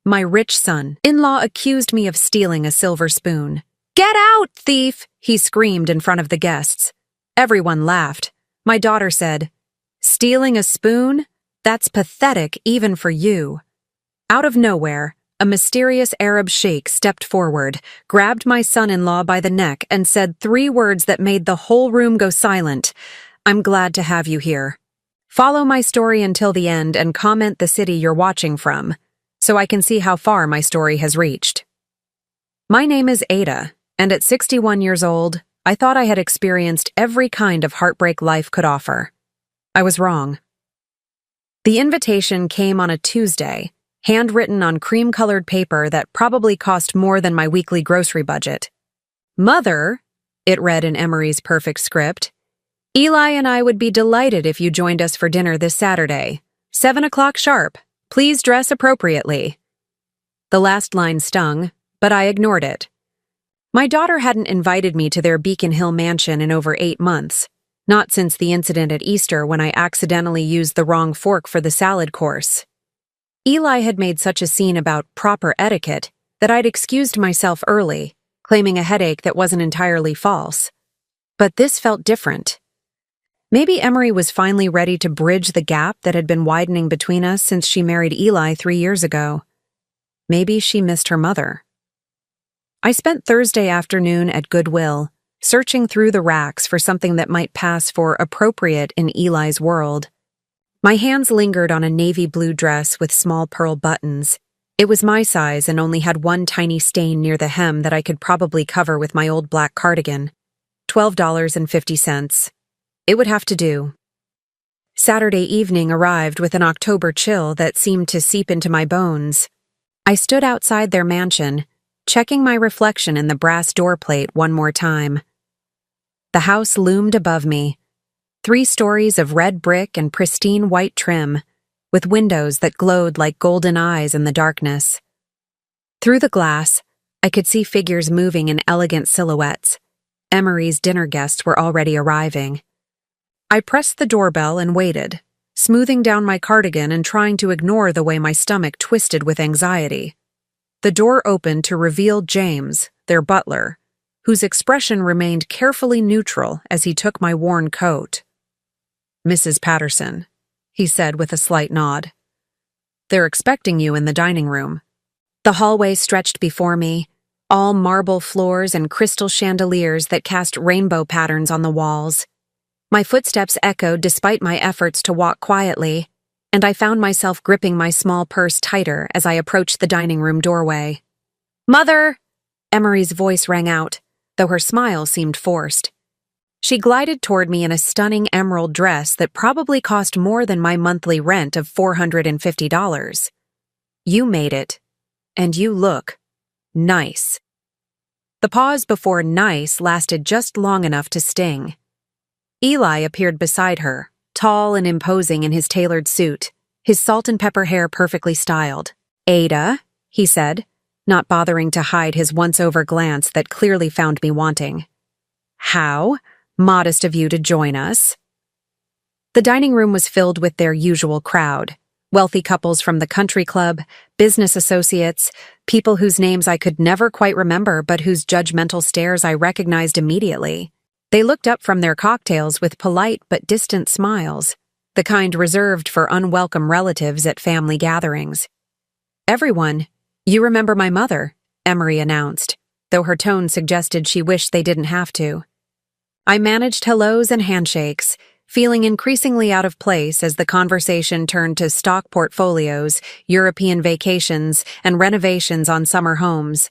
My rich son-in-law accused me of stealing a silver spoon. "Get out, thief!" he screamed in front of the guests. Everyone laughed. My daughter said, "Stealing a spoon? That's pathetic even for you." Out of nowhere, a mysterious Arab sheikh stepped forward, grabbed my son-in-law by the neck, and said 3 words that made the whole room go silent. "I'm glad to have you here. Follow my story until the end and comment the city you're watching from, so I can see how far my story has reached." My name is Ada, and at 61 years old, I thought I had experienced every kind of heartbreak life could offer. I was wrong. The invitation came on a Tuesday, handwritten on cream-colored paper that probably cost more than my weekly grocery budget. "Mother," it read in Emery's perfect script, "Eli and I would be delighted if you joined us for dinner this Saturday, 7 o'clock sharp. Please dress appropriately." The last line stung, but I ignored it. My daughter hadn't invited me to their Beacon Hill mansion in over 8 months, not since the incident at Easter when I accidentally used the wrong fork for the salad course. Eli had made such a scene about proper etiquette that I'd excused myself early, claiming a headache that wasn't entirely false. But this felt different. Maybe Emery was finally ready to bridge the gap that had been widening between us since she married Eli 3 years ago. Maybe she missed her mother. I spent Thursday afternoon at Goodwill, searching through the racks for something that might pass for appropriate in Eli's world. My hands lingered on a navy blue dress with small pearl buttons. It was my size and only had one tiny stain near the hem that I could probably cover with my old black cardigan. $12.50. It would have to do. Saturday evening arrived with an October chill that seemed to seep into my bones. I stood outside their mansion, checking my reflection in the brass door plate one more time. The house loomed above me, 3 stories of red brick and pristine white trim, with windows that glowed like golden eyes in the darkness. Through the glass, I could see figures moving in elegant silhouettes. Emery's dinner guests were already arriving. I pressed the doorbell and waited, smoothing down my cardigan and trying to ignore the way my stomach twisted with anxiety. The door opened to reveal James, their butler, whose expression remained carefully neutral as he took my worn coat. "Mrs. Patterson," he said with a slight nod. "They're expecting you in the dining room." The hallway stretched before me, all marble floors and crystal chandeliers that cast rainbow patterns on the walls. My footsteps echoed despite my efforts to walk quietly, and I found myself gripping my small purse tighter as I approached the dining room doorway. "Mother!" Emery's voice rang out, though her smile seemed forced. She glided toward me in a stunning emerald dress that probably cost more than my monthly rent of $450. "You made it, and you look nice." The pause before nice lasted just long enough to sting. Eli appeared beside her, tall and imposing in his tailored suit, his salt and pepper hair perfectly styled. "Ada," he said, not bothering to hide his once-over glance that clearly found me wanting. "How modest of you to join us." The dining room was filled with their usual crowd, wealthy couples from the country club, business associates, people whose names I could never quite remember but whose judgmental stares I recognized immediately. They looked up from their cocktails with polite but distant smiles, the kind reserved for unwelcome relatives at family gatherings. "Everyone, you remember my mother," Emery announced, though her tone suggested she wished they didn't have to. I managed hellos and handshakes, feeling increasingly out of place as the conversation turned to stock portfolios, European vacations, and renovations on summer homes.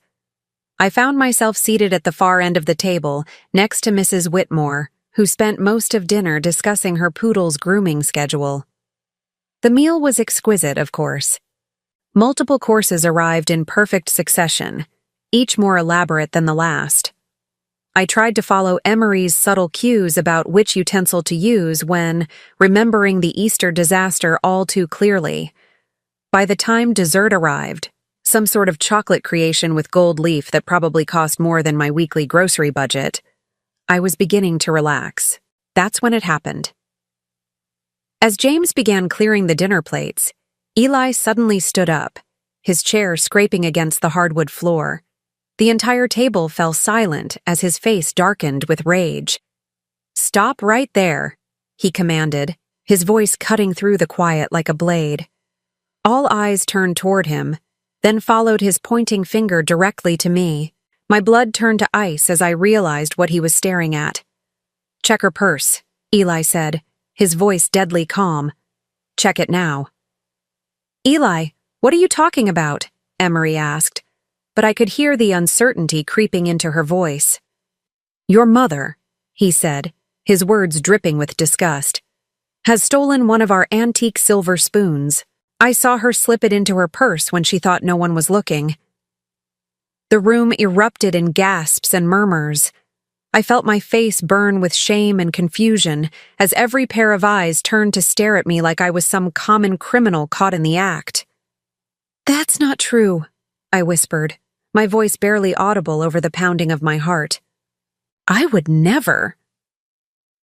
I found myself seated at the far end of the table, next to Mrs. Whitmore, who spent most of dinner discussing her poodle's grooming schedule. The meal was exquisite, of course. Multiple courses arrived in perfect succession, each more elaborate than the last. I tried to follow Emery's subtle cues about which utensil to use when, remembering the Easter disaster all too clearly. By the time dessert arrived, some sort of chocolate creation with gold leaf that probably cost more than my weekly grocery budget, I was beginning to relax. That's when it happened. As James began clearing the dinner plates, Eli suddenly stood up, his chair scraping against the hardwood floor. The entire table fell silent as his face darkened with rage. "Stop right there," he commanded, his voice cutting through the quiet like a blade. All eyes turned toward him, then followed his pointing finger directly to me. My blood turned to ice as I realized what he was staring at. "Check her purse," Eli said, his voice deadly calm. "Check it now." "Eli, what are you talking about?" Emery asked, but I could hear the uncertainty creeping into her voice. "Your mother," he said, his words dripping with disgust, "has stolen one of our antique silver spoons. I saw her slip it into her purse when she thought no one was looking." The room erupted in gasps and murmurs. I felt my face burn with shame and confusion as every pair of eyes turned to stare at me like I was some common criminal caught in the act. "That's not true," I whispered, my voice barely audible over the pounding of my heart. "I would never."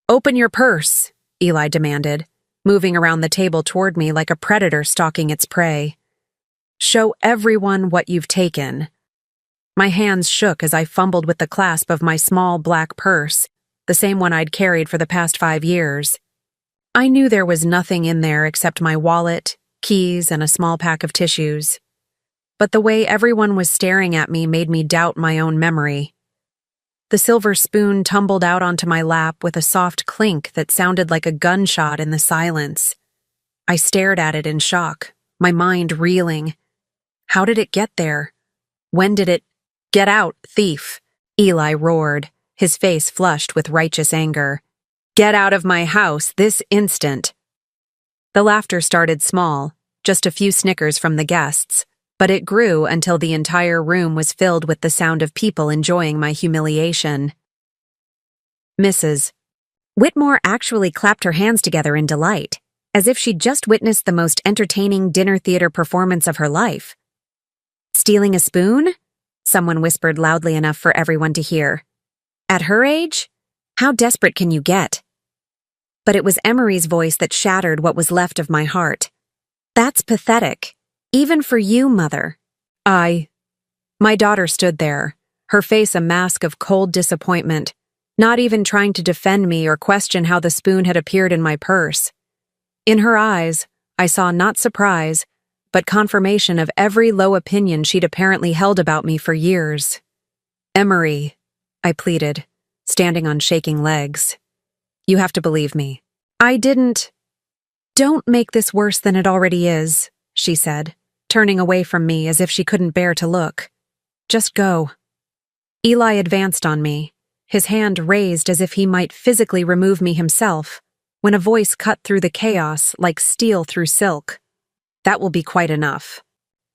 "Open your purse," Eli demanded, moving around the table toward me like a predator stalking its prey. "Show everyone what you've taken." My hands shook as I fumbled with the clasp of my small black purse, the same one I'd carried for the past 5 years. I knew there was nothing in there except my wallet, keys, and a small pack of tissues. But the way everyone was staring at me made me doubt my own memory. The silver spoon tumbled out onto my lap with a soft clink that sounded like a gunshot in the silence. I stared at it in shock, my mind reeling. How did it get there? When did it— "Get out, thief!" Eli roared, his face flushed with righteous anger. "Get out of my house this instant!" The laughter started small, just a few snickers from the guests, but it grew until the entire room was filled with the sound of people enjoying my humiliation. Mrs. Whitmore actually clapped her hands together in delight, as if she'd just witnessed the most entertaining dinner theater performance of her life. "Stealing a spoon?" Someone whispered loudly enough for everyone to hear. "At her age? How desperate can you get?" But it was Emery's voice that shattered what was left of my heart. "That's pathetic. Even for you, Mother." My daughter stood there, her face a mask of cold disappointment, not even trying to defend me or question how the spoon had appeared in my purse. In her eyes, I saw not surprise, but confirmation of every low opinion she'd apparently held about me for years. "Emery," I pleaded, standing on shaking legs. "You have to believe me. I didn't—" "Don't make this worse than it already is," she said, turning away from me as if she couldn't bear to look. "Just go." Eli advanced on me, his hand raised as if he might physically remove me himself, when a voice cut through the chaos like steel through silk. "That will be quite enough."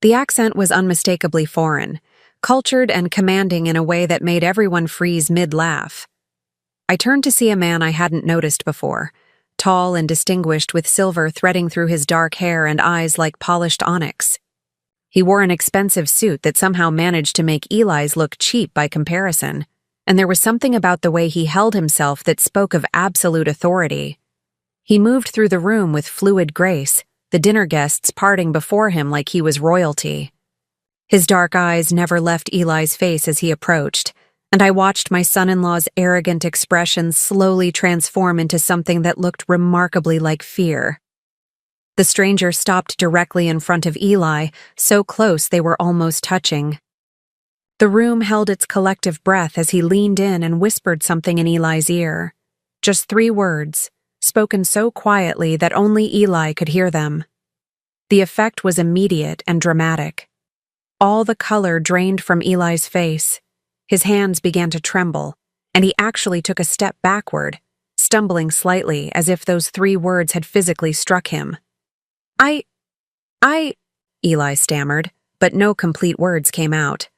The accent was unmistakably foreign, cultured and commanding in a way that made everyone freeze mid-laugh. I turned to see a man I hadn't noticed before, tall and distinguished with silver threading through his dark hair and eyes like polished onyx. He wore an expensive suit that somehow managed to make Eli's look cheap by comparison, and there was something about the way he held himself that spoke of absolute authority. He moved through the room with fluid grace, the dinner guests parting before him like he was royalty. His dark eyes never left Eli's face as he approached, and I watched my son-in-law's arrogant expression slowly transform into something that looked remarkably like fear. The stranger stopped directly in front of Eli, so close they were almost touching. The room held its collective breath as he leaned in and whispered something in Eli's ear. Just 3 words, spoken so quietly that only Eli could hear them. The effect was immediate and dramatic. All the color drained from Eli's face. His hands began to tremble, and he actually took a step backward, stumbling slightly as if those 3 words had physically struck him. I, Eli stammered, but no complete words came out.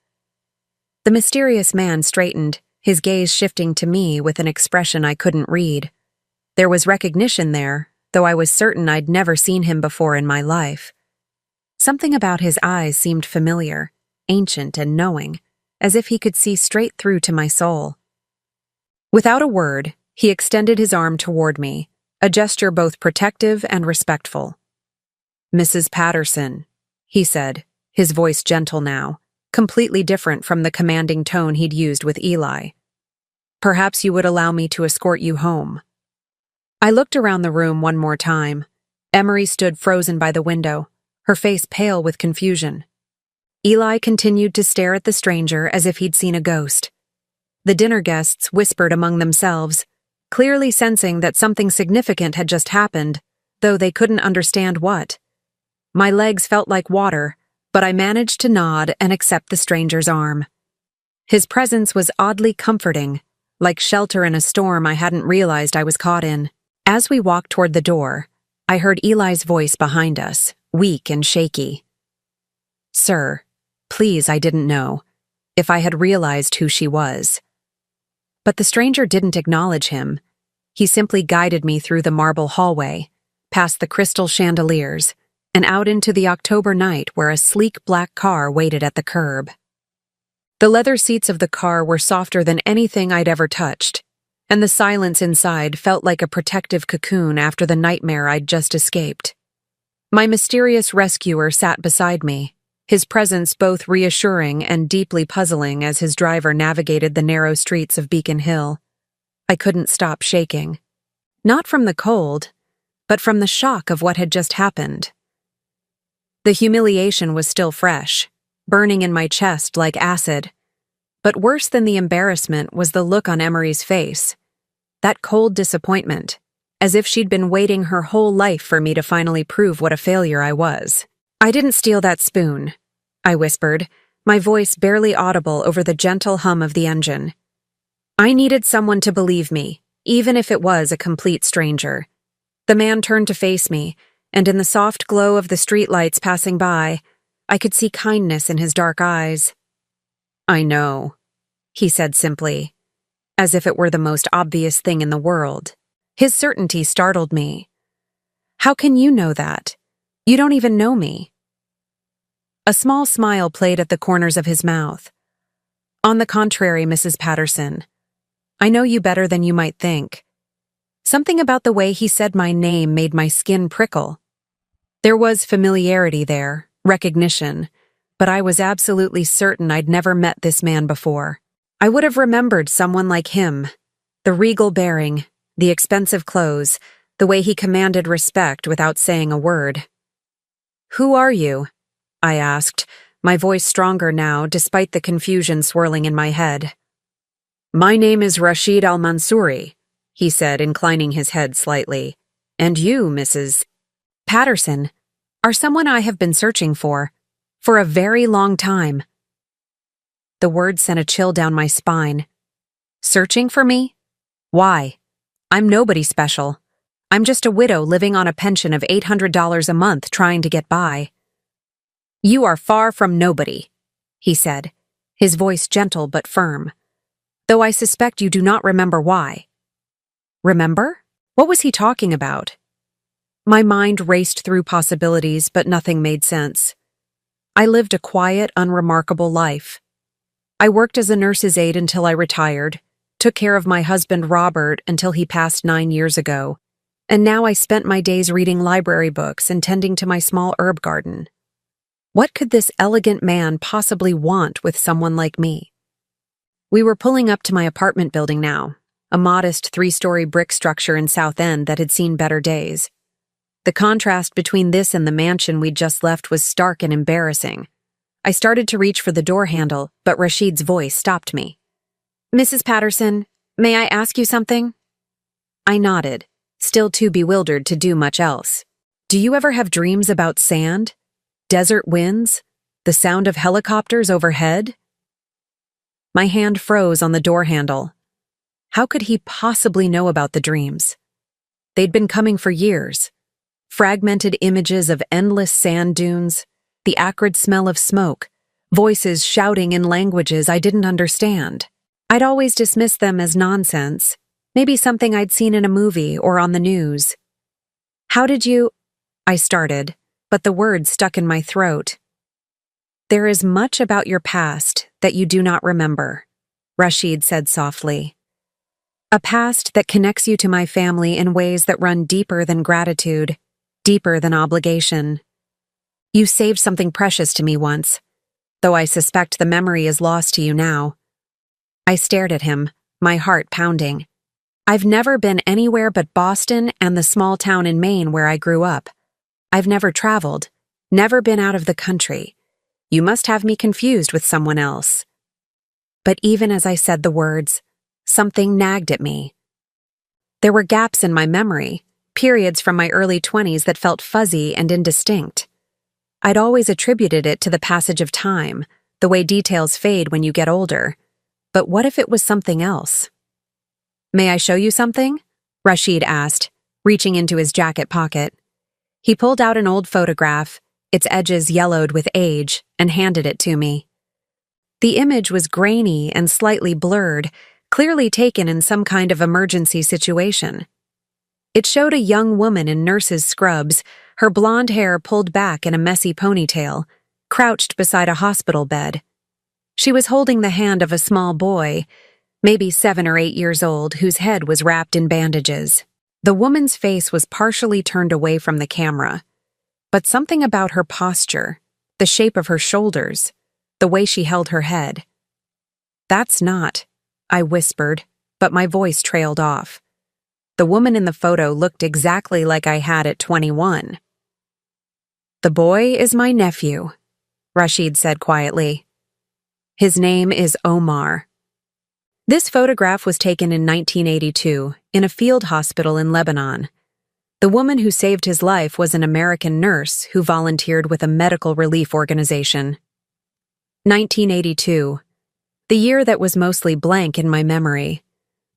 The mysterious man straightened, his gaze shifting to me with an expression I couldn't read. There was recognition there, though I was certain I'd never seen him before in my life. Something about his eyes seemed familiar, ancient and knowing, as if he could see straight through to my soul. Without a word, he extended his arm toward me, a gesture both protective and respectful. "Mrs. Patterson," he said, his voice gentle now, completely different from the commanding tone he'd used with Eli. "Perhaps you would allow me to escort you home." I looked around the room one more time. Emery stood frozen by the window, her face pale with confusion. Eli continued to stare at the stranger as if he'd seen a ghost. The dinner guests whispered among themselves, clearly sensing that something significant had just happened, though they couldn't understand what. My legs felt like water, but I managed to nod and accept the stranger's arm. His presence was oddly comforting, like shelter in a storm I hadn't realized I was caught in. As we walked toward the door, I heard Eli's voice behind us, weak and shaky. "Sir, please, I didn't know. If I had realized who she was." But the stranger didn't acknowledge him. He simply guided me through the marble hallway, past the crystal chandeliers, and out into the October night where a sleek black car waited at the curb. The leather seats of the car were softer than anything I'd ever touched, and the silence inside felt like a protective cocoon after the nightmare I'd just escaped. My mysterious rescuer sat beside me, his presence both reassuring and deeply puzzling as his driver navigated the narrow streets of Beacon Hill. I couldn't stop shaking. Not from the cold, but from the shock of what had just happened. The humiliation was still fresh, burning in my chest like acid. But worse than the embarrassment was the look on Emery's face. That cold disappointment, as if she'd been waiting her whole life for me to finally prove what a failure I was. "I didn't steal that spoon," I whispered, my voice barely audible over the gentle hum of the engine. I needed someone to believe me, even if it was a complete stranger. The man turned to face me, and in the soft glow of the streetlights passing by, I could see kindness in his dark eyes. "I know," he said simply, as if it were the most obvious thing in the world. His certainty startled me. "How can you know that? You don't even know me." A small smile played at the corners of his mouth. "On the contrary, Mrs. Patterson, I know you better than you might think." Something about the way he said my name made my skin prickle. There was familiarity there, recognition, but I was absolutely certain I'd never met this man before. I would have remembered someone like him, the regal bearing, the expensive clothes, the way he commanded respect without saying a word. "Who are you?" I asked, my voice stronger now despite the confusion swirling in my head. "My name is Rashid Al-Mansouri," he said, inclining his head slightly. "And you, Mrs. Patterson, are someone I have been searching for a very long time." The word sent a chill down my spine. "Searching for me? Why? I'm nobody special. I'm just a widow living on a pension of $800 a month trying to get by." "You are far from nobody," he said, his voice gentle but firm. "Though I suspect you do not remember why." Remember? What was he talking about? My mind raced through possibilities, but nothing made sense. I lived a quiet, unremarkable life. I worked as a nurse's aide until I retired, took care of my husband Robert until he passed 9 years ago, and now I spent my days reading library books and tending to my small herb garden. What could this elegant man possibly want with someone like me? We were pulling up to my apartment building now, a modest 3-story brick structure in South End that had seen better days. The contrast between this and the mansion we'd just left was stark and embarrassing. I started to reach for the door handle, but Rashid's voice stopped me. "Mrs. Patterson, may I ask you something?" I nodded, still too bewildered to do much else. "Do you ever have dreams about sand? Desert winds? The sound of helicopters overhead?" My hand froze on the door handle. How could he possibly know about the dreams? They'd been coming for years. Fragmented images of endless sand dunes, the acrid smell of smoke, voices shouting in languages I didn't understand. I'd always dismissed them as nonsense, maybe something I'd seen in a movie or on the news. "How did you—" I started, but the words stuck in my throat. "There is much about your past that you do not remember," Rashid said softly. "A past that connects you to my family in ways that run deeper than gratitude, deeper than obligation. You saved something precious to me once, though I suspect the memory is lost to you now. I stared at him, my heart pounding. I've never been anywhere but Boston and the small town in Maine where I grew up. I've never traveled, never been out of the country. You must have me confused with someone else. But even as I said the words, something nagged at me. There were gaps in my memory, periods from my early 20s that felt fuzzy and indistinct. I'd always attributed it to the passage of time, the way details fade when you get older. But what if it was something else? May I show you something? Rashid asked, reaching into his jacket pocket. He pulled out an old photograph, its edges yellowed with age, and handed it to me. The image was grainy and slightly blurred, clearly taken in some kind of emergency situation. It showed a young woman in nurse's scrubs, her blonde hair pulled back in a messy ponytail, crouched beside a hospital bed. She was holding the hand of a small boy, maybe 7 or 8 years old, whose head was wrapped in bandages. The woman's face was partially turned away from the camera, but something about her posture, the shape of her shoulders, the way she held her head. "That's not," I whispered, but my voice trailed off. The woman in the photo looked exactly like I had at 21. "The boy is my nephew," Rashid said quietly. "His name is Omar." This photograph was taken in 1982 in a field hospital in Lebanon. The woman who saved his life was an American nurse who volunteered with a medical relief organization. 1982, the year that was mostly blank in my memory.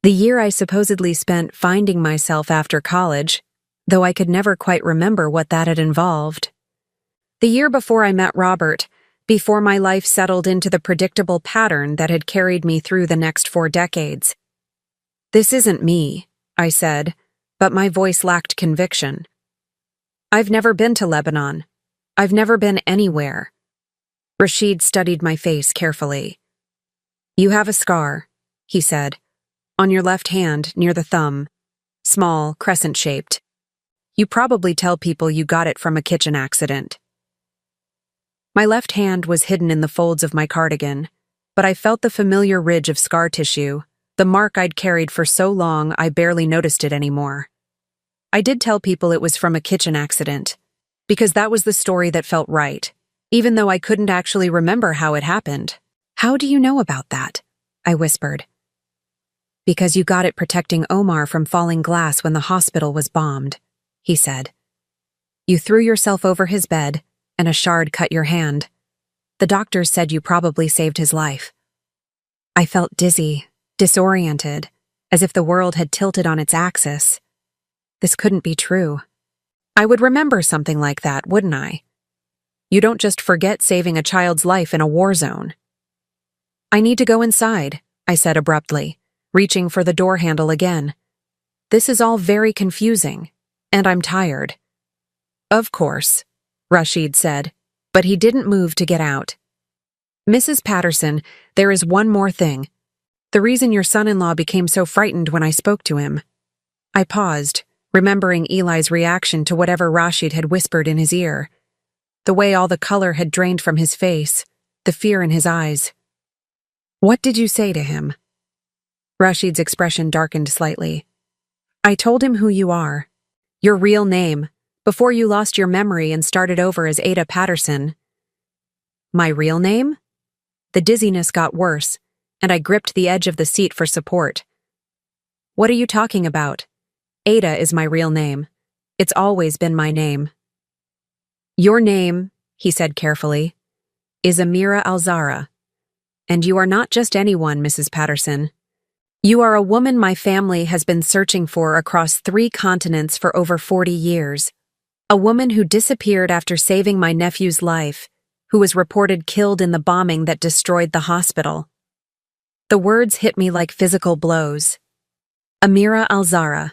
The year I supposedly spent finding myself after college, though I could never quite remember what that had involved. The year before I met Robert, before my life settled into the predictable pattern that had carried me through the next 4 decades. "This isn't me," I said, but my voice lacked conviction. "I've never been to Lebanon. I've never been anywhere." Rashid studied my face carefully. "You have a scar," he said, "on your left hand near the thumb, small, crescent-shaped. You probably tell people you got it from a kitchen accident." My left hand was hidden in the folds of my cardigan, but I felt the familiar ridge of scar tissue, the mark I'd carried for so long I barely noticed it anymore. I did tell people it was from a kitchen accident, because that was the story that felt right, even though I couldn't actually remember how it happened. "How do you know about that?" I whispered. "Because you got it protecting Omar from falling glass when the hospital was bombed," he said. "You threw yourself over his bed, and a shard cut your hand. The doctors said you probably saved his life." I felt dizzy, disoriented, as if the world had tilted on its axis. This couldn't be true. I would remember something like that, wouldn't I? You don't just forget saving a child's life in a war zone. "I need to go inside," I said abruptly, reaching for the door handle again. "This is all very confusing, and I'm tired." "Of course," Rashid said, but he didn't move to get out. "Mrs. Patterson, there is one more thing. The reason your son-in-law became so frightened when I spoke to him." I paused, remembering Eli's reaction to whatever Rashid had whispered in his ear. The way all the color had drained from his face, the fear in his eyes. "What did you say to him?" Rashid's expression darkened slightly. "I told him who you are. Your real name, before you lost your memory and started over as Ada Patterson." "My real name?" The dizziness got worse, and I gripped the edge of the seat for support. "What are you talking about? Ada is my real name. It's always been my name." "Your name," he said carefully, "is Amira Alzara. And you are not just anyone, Mrs. Patterson. You are a woman my family has been searching for across 3 continents for over 40 years. A woman who disappeared after saving my nephew's life, who was reported killed in the bombing that destroyed the hospital." The words hit me like physical blows. Amira Alzara.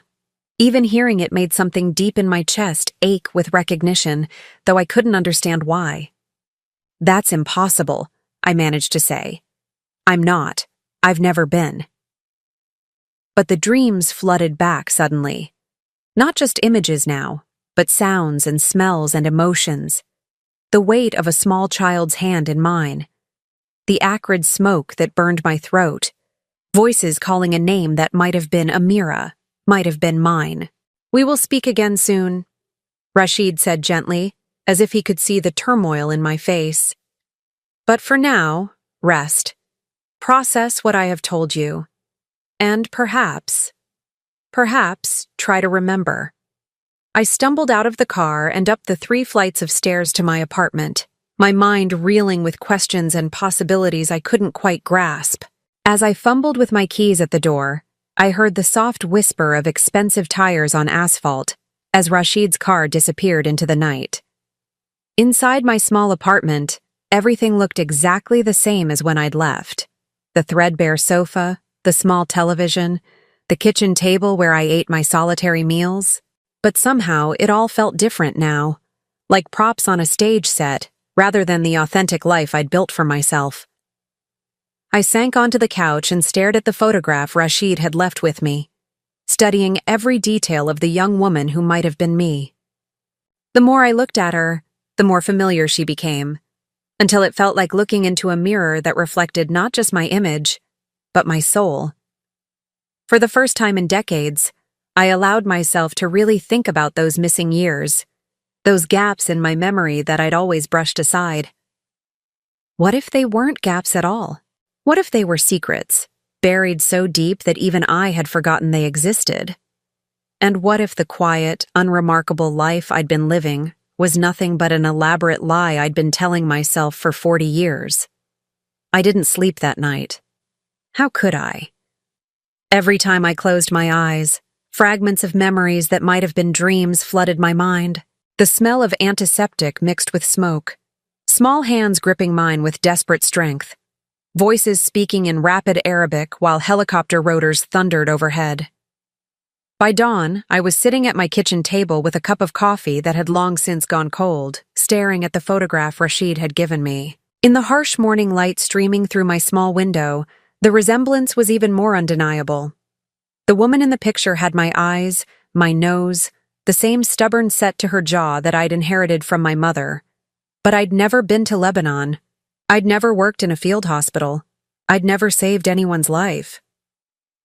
Even hearing it made something deep in my chest ache with recognition, though I couldn't understand why. "That's impossible," I managed to say. "I'm not. I've never been." But the dreams flooded back suddenly. Not just images now, but sounds and smells and emotions. the weight of a small child's hand in mine, the acrid smoke that burned my throat, voices calling a name that might have been Amira, might have been mine. "We will speak again soon," Rashid said gently, as if he could see the turmoil in my face. "But for now, rest. Process what I have told you. And perhaps, try to remember." I stumbled out of the car and up the 3 flights of stairs to my apartment, my mind reeling with questions and possibilities I couldn't quite grasp. As I fumbled with my keys at the door, I heard the soft whisper of expensive tires on asphalt as Rashid's car disappeared into the night. Inside my small apartment, everything looked exactly the same as when I'd left. The threadbare sofa, the small television, the kitchen table where I ate my solitary meals. But somehow it all felt different now, like props on a stage set rather than the authentic life I'd built for myself. I sank onto the couch and stared at the photograph Rashid had left with me, studying every detail of the young woman who might have been me. The more I looked at her, the more familiar she became, until it felt like looking into a mirror that reflected not just my image, but my soul. For the first time in decades, I allowed myself to really think about those missing years, those gaps in my memory that I'd always brushed aside. What if they weren't gaps at all? What if they were secrets, buried so deep that even I had forgotten they existed? And what if the quiet, unremarkable life I'd been living was nothing but an elaborate lie I'd been telling myself for 40 years? I didn't sleep that night. How could I? Every time I closed my eyes, fragments of memories that might have been dreams flooded my mind. The smell of antiseptic mixed with smoke. Small hands gripping mine with desperate strength. Voices speaking in rapid Arabic while helicopter rotors thundered overhead. By dawn, I was sitting at my kitchen table with a cup of coffee that had long since gone cold, staring at the photograph Rashid had given me. In the harsh morning light streaming through my small window, the resemblance was even more undeniable. The woman in the picture had my eyes, my nose, the same stubborn set to her jaw that I'd inherited from my mother. But I'd never been to Lebanon. I'd never worked in a field hospital. I'd never saved anyone's life.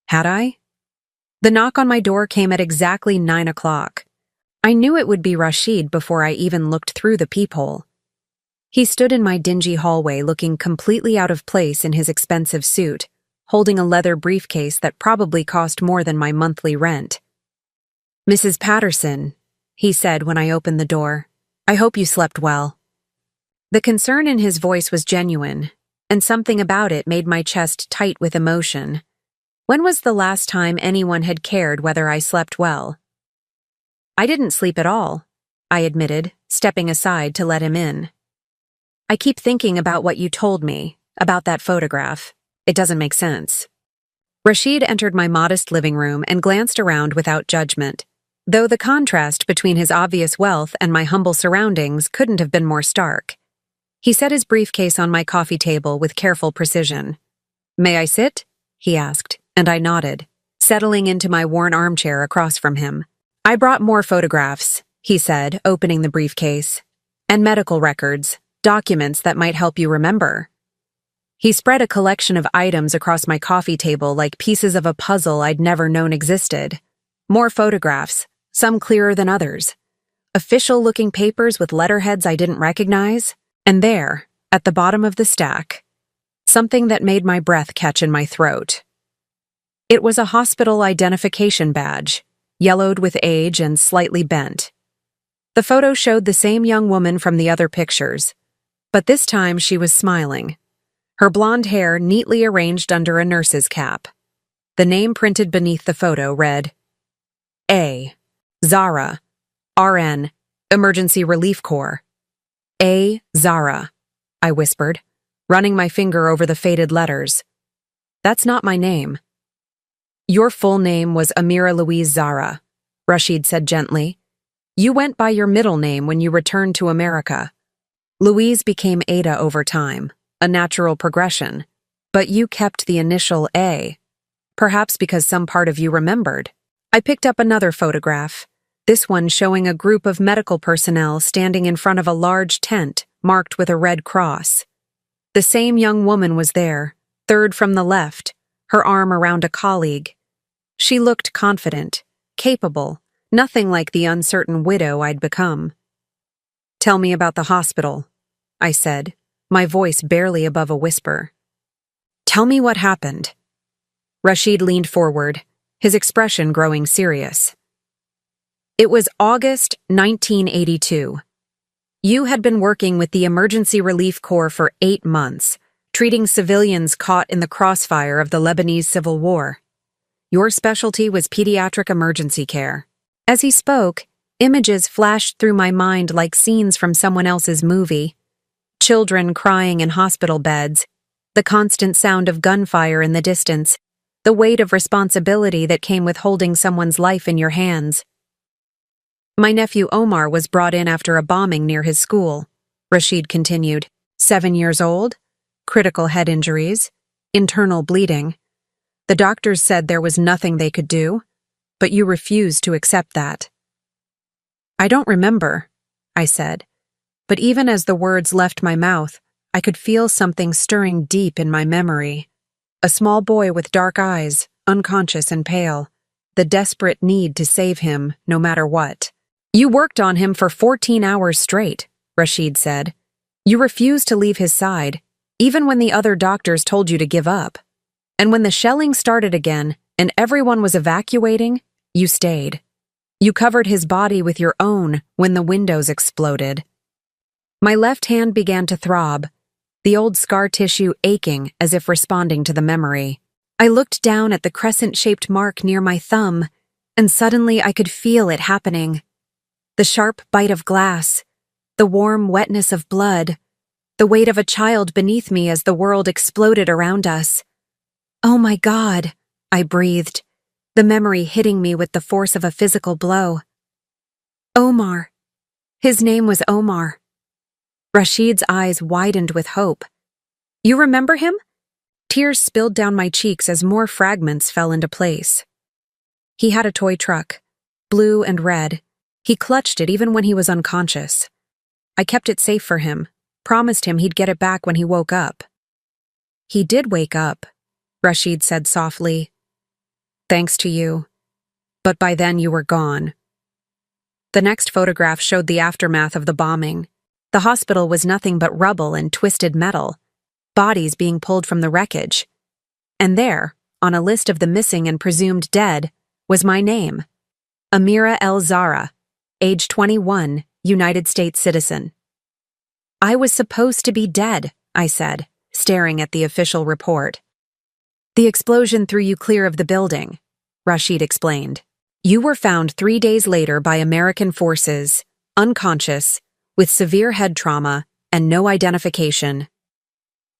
Had I? The knock on my door came at exactly 9 o'clock. I knew it would be Rashid before I even looked through the peephole. He stood in my dingy hallway looking completely out of place in his expensive suit, holding a leather briefcase that probably cost more than my monthly rent. "Mrs. Patterson," he said when I opened the door, "I hope you slept well." The concern in his voice was genuine, and something about it made my chest tight with emotion. When was the last time anyone had cared whether I slept well? "I didn't sleep at all," I admitted, stepping aside to let him in. "I keep thinking about what you told me, about that photograph. It doesn't make sense." Rashid entered my modest living room and glanced around without judgment, though the contrast between his obvious wealth and my humble surroundings couldn't have been more stark. He set his briefcase on my coffee table with careful precision. "May I sit?" he asked, and I nodded, settling into my worn armchair across from him. "I brought more photographs," he said, opening the briefcase, "and medical records, documents that might help you remember." He spread a collection of items across my coffee table like pieces of a puzzle I'd never known existed. More photographs, some clearer than others. Official-looking papers with letterheads I didn't recognize. And there, at the bottom of the stack, something that made my breath catch in my throat. It was a hospital identification badge, yellowed with age and slightly bent. The photo showed the same young woman from the other pictures, but this time she was smiling, her blonde hair neatly arranged under a nurse's cap. The name printed beneath the photo read, A. Zara, RN, Emergency Relief Corps. A. Zara, I whispered, running my finger over the faded letters. "That's not my name." "Your full name was Amira Louise Zara," Rashid said gently. "You went by your middle name when you returned to America. Louise became Ada over time, a natural progression, but you kept the initial A, perhaps because some part of you remembered." I picked up another photograph, this one showing a group of medical personnel standing in front of a large tent marked with a red cross. The same young woman was there, third from the left, her arm around a colleague. She looked confident, capable, nothing like the uncertain widow I'd become. "Tell me about the hospital," I said, my voice barely above a whisper. "Tell me what happened." Rashid leaned forward, his expression growing serious. "It was August 1982. You had been working with the Emergency Relief Corps for 8 months, treating civilians caught in the crossfire of the Lebanese Civil War. Your specialty was pediatric emergency care." As he spoke, images flashed through my mind like scenes from someone else's movie. Children crying in hospital beds, the constant sound of gunfire in the distance, the weight of responsibility that came with holding someone's life in your hands. "My nephew Omar was brought in after a bombing near his school," Rashid continued. 7 years old, critical head injuries, internal bleeding. The doctors said there was nothing they could do, but you refused to accept that." "I don't remember," I said, but even as the words left my mouth, I could feel something stirring deep in my memory. A small boy with dark eyes, unconscious and pale, the desperate need to save him no matter what. "You worked on him for 14 hours straight," Rashid said. "You refused to leave his side, even when the other doctors told you to give up. And when the shelling started again and everyone was evacuating, you stayed. You covered his body with your own when the windows exploded." My left hand began to throb, the old scar tissue aching as if responding to the memory. I looked down at the crescent-shaped mark near my thumb, and suddenly I could feel it happening. The sharp bite of glass, the warm wetness of blood, the weight of a child beneath me as the world exploded around us. "Oh my God," I breathed, the memory hitting me with the force of a physical blow. "Omar. His name was Omar." Rashid's eyes widened with hope. "You remember him?" Tears spilled down my cheeks as more fragments fell into place. "He had a toy truck, blue and red. He clutched it even when he was unconscious. I kept it safe for him, promised him he'd get it back when he woke up." "He did wake up," Rashid said softly. "Thanks to you. But by then you were gone." The next photograph showed the aftermath of the bombing. The hospital was nothing but rubble and twisted metal, bodies being pulled from the wreckage. And there, on a list of the missing and presumed dead, was my name. Amira El Zahra, age 21, United States citizen. "I was supposed to be dead," I said, staring at the official report. "The explosion threw you clear of the building," Rashid explained. "You were found 3 days later by American forces, unconscious, with severe head trauma and no identification.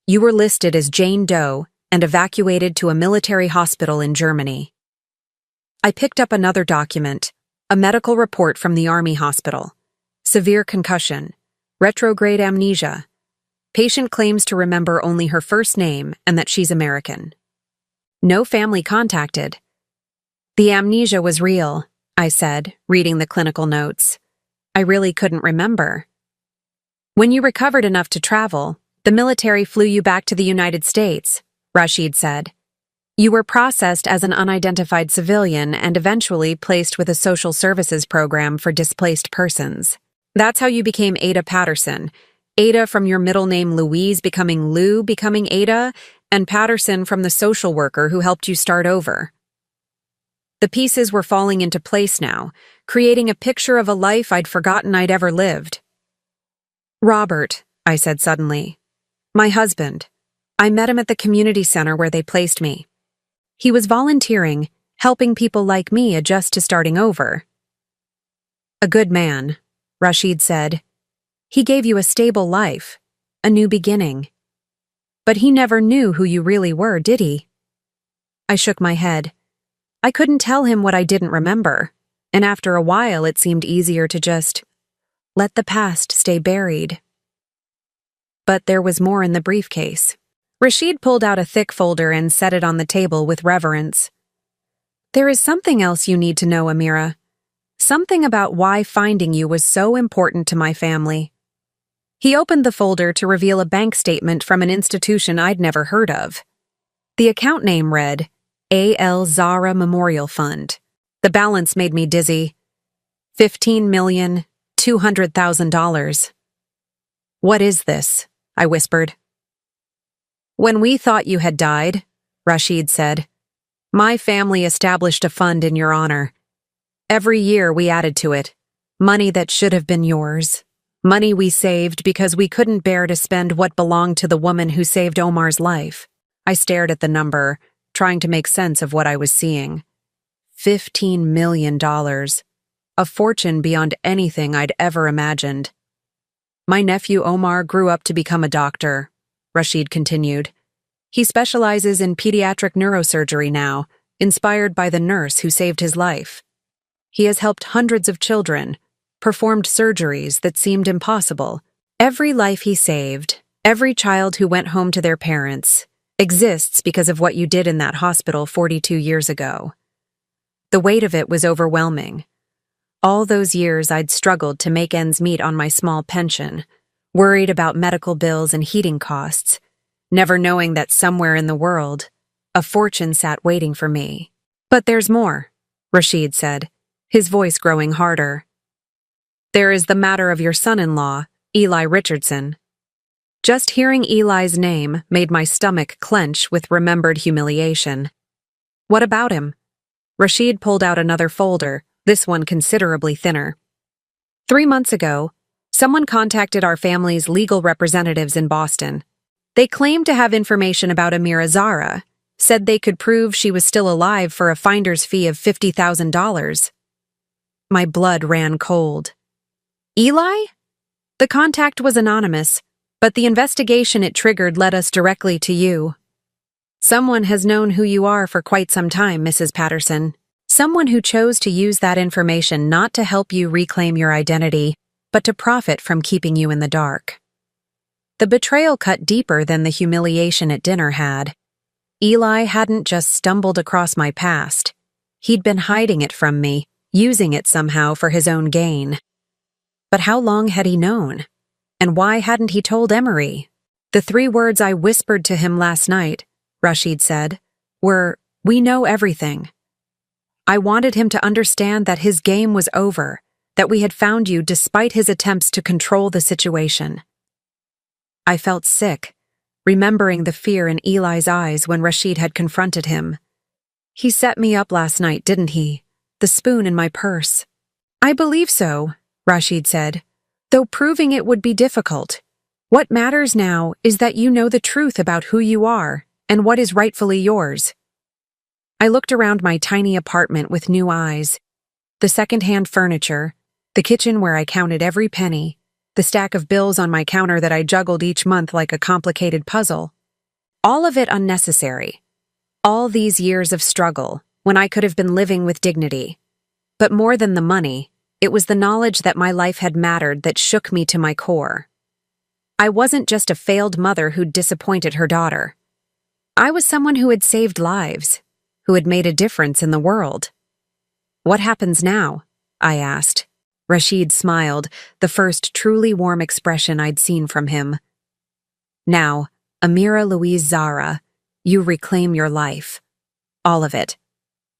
You were listed as Jane Doe and evacuated to a military hospital in Germany." I picked up another document, a medical report from the Army hospital. Severe concussion, retrograde amnesia. Patient claims to remember only her first name and that she's American. No family contacted. "The amnesia was real," I said, reading the clinical notes. "I really couldn't remember." "When you recovered enough to travel, the military flew you back to the United States," Rashid said. "You were processed as an unidentified civilian and eventually placed with a social services program for displaced persons. That's how you became Ada Patterson. Ada from your middle name Louise becoming Lou becoming Ada, and Patterson from the social worker who helped you start over. The pieces were falling into place now, creating a picture of a life I'd forgotten I'd ever lived." "Robert," I said suddenly. "My husband. I met him at the community center where they placed me. He was volunteering, helping people like me adjust to starting over." "A good man," Rashid said. "He gave you a stable life, a new beginning. But he never knew who you really were, did he?" I shook my head. I couldn't tell him what I didn't remember, and after a while it seemed easier to just let the past stay buried. But there was more in the briefcase. Rashid pulled out a thick folder and set it on the table with reverence. "There is something else you need to know, Amira. Something about why finding you was so important to my family." He opened the folder to reveal a bank statement from an institution I'd never heard of. The account name read, A.L. Zara Memorial Fund. The balance made me dizzy. $15,200,000. What is this? I whispered. When we thought you had died, Rashid said, my family established a fund in your honor. Every year we added to it, money that should have been yours. Money we saved because we couldn't bear to spend what belonged to the woman who saved Omar's life. I stared at the number, trying to make sense of what I was seeing. $15 million. A fortune beyond anything I'd ever imagined. My nephew Omar grew up to become a doctor, Rashid continued. He specializes in pediatric neurosurgery now, inspired by the nurse who saved his life. He has helped hundreds of children, performed surgeries that seemed impossible. Every life he saved, every child who went home to their parents, exists because of what you did in that hospital 42 years ago. The weight of it was overwhelming. All those years I'd struggled to make ends meet on my small pension, worried about medical bills and heating costs, never knowing that somewhere in the world, a fortune sat waiting for me. But there's more, Rashid said, his voice growing harder. There is the matter of your son-in-law, Eli Richardson. Just hearing Eli's name made my stomach clench with remembered humiliation. What about him? Rashid pulled out another folder, this one considerably thinner. 3 months ago, someone contacted our family's legal representatives in Boston. They claimed to have information about Amira Zara, said they could prove she was still alive for a finder's fee of $50,000. My blood ran cold. Eli? The contact was anonymous, but the investigation it triggered led us directly to you. Someone has known who you are for quite some time, Mrs. Patterson. Someone who chose to use that information not to help you reclaim your identity, but to profit from keeping you in the dark. The betrayal cut deeper than the humiliation at dinner had. Eli hadn't just stumbled across my past. He'd been hiding it from me, using it somehow for his own gain. But how long had he known? And why hadn't he told Emery? The 3 words I whispered to him last night, Rashid said, were, "We know everything." I wanted him to understand that his game was over, that we had found you despite his attempts to control the situation. I felt sick, remembering the fear in Eli's eyes when Rashid had confronted him. He set me up last night, didn't he? The spoon in my purse. I believe so, Rashid said, though proving it would be difficult. What matters now is that you know the truth about who you are and what is rightfully yours. I looked around my tiny apartment with new eyes. The second-hand furniture, the kitchen where I counted every penny, the stack of bills on my counter that I juggled each month like a complicated puzzle. All of it unnecessary. All these years of struggle, when I could have been living with dignity. But more than the money, it was the knowledge that my life had mattered that shook me to my core. I wasn't just a failed mother who'd disappointed her daughter. I was someone who had saved lives, who had made a difference in the world. What happens now? I asked. Rashid smiled, the first truly warm expression I'd seen from him. Now, Amira Louise Zara, you reclaim your life. All of it.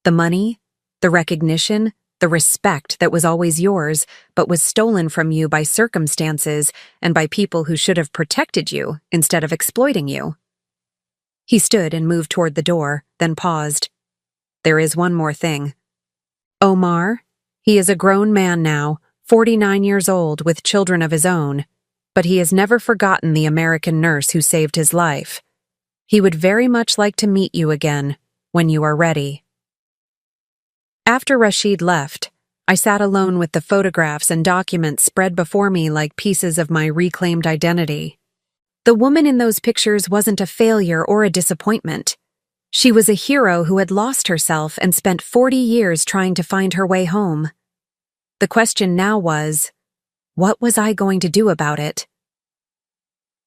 The money, the recognition, the respect that was always yours, but was stolen from you by circumstances and by people who should have protected you instead of exploiting you. He stood and moved toward the door, then paused. There is one more thing. Omar? He is a grown man now, 49 years old, with children of his own, but he has never forgotten the American nurse who saved his life. He would very much like to meet you again, when you are ready. After Rashid left, I sat alone with the photographs and documents spread before me like pieces of my reclaimed identity. The woman in those pictures wasn't a failure or a disappointment. She was a hero who had lost herself and spent 40 years trying to find her way home. The question now was, what was I going to do about it?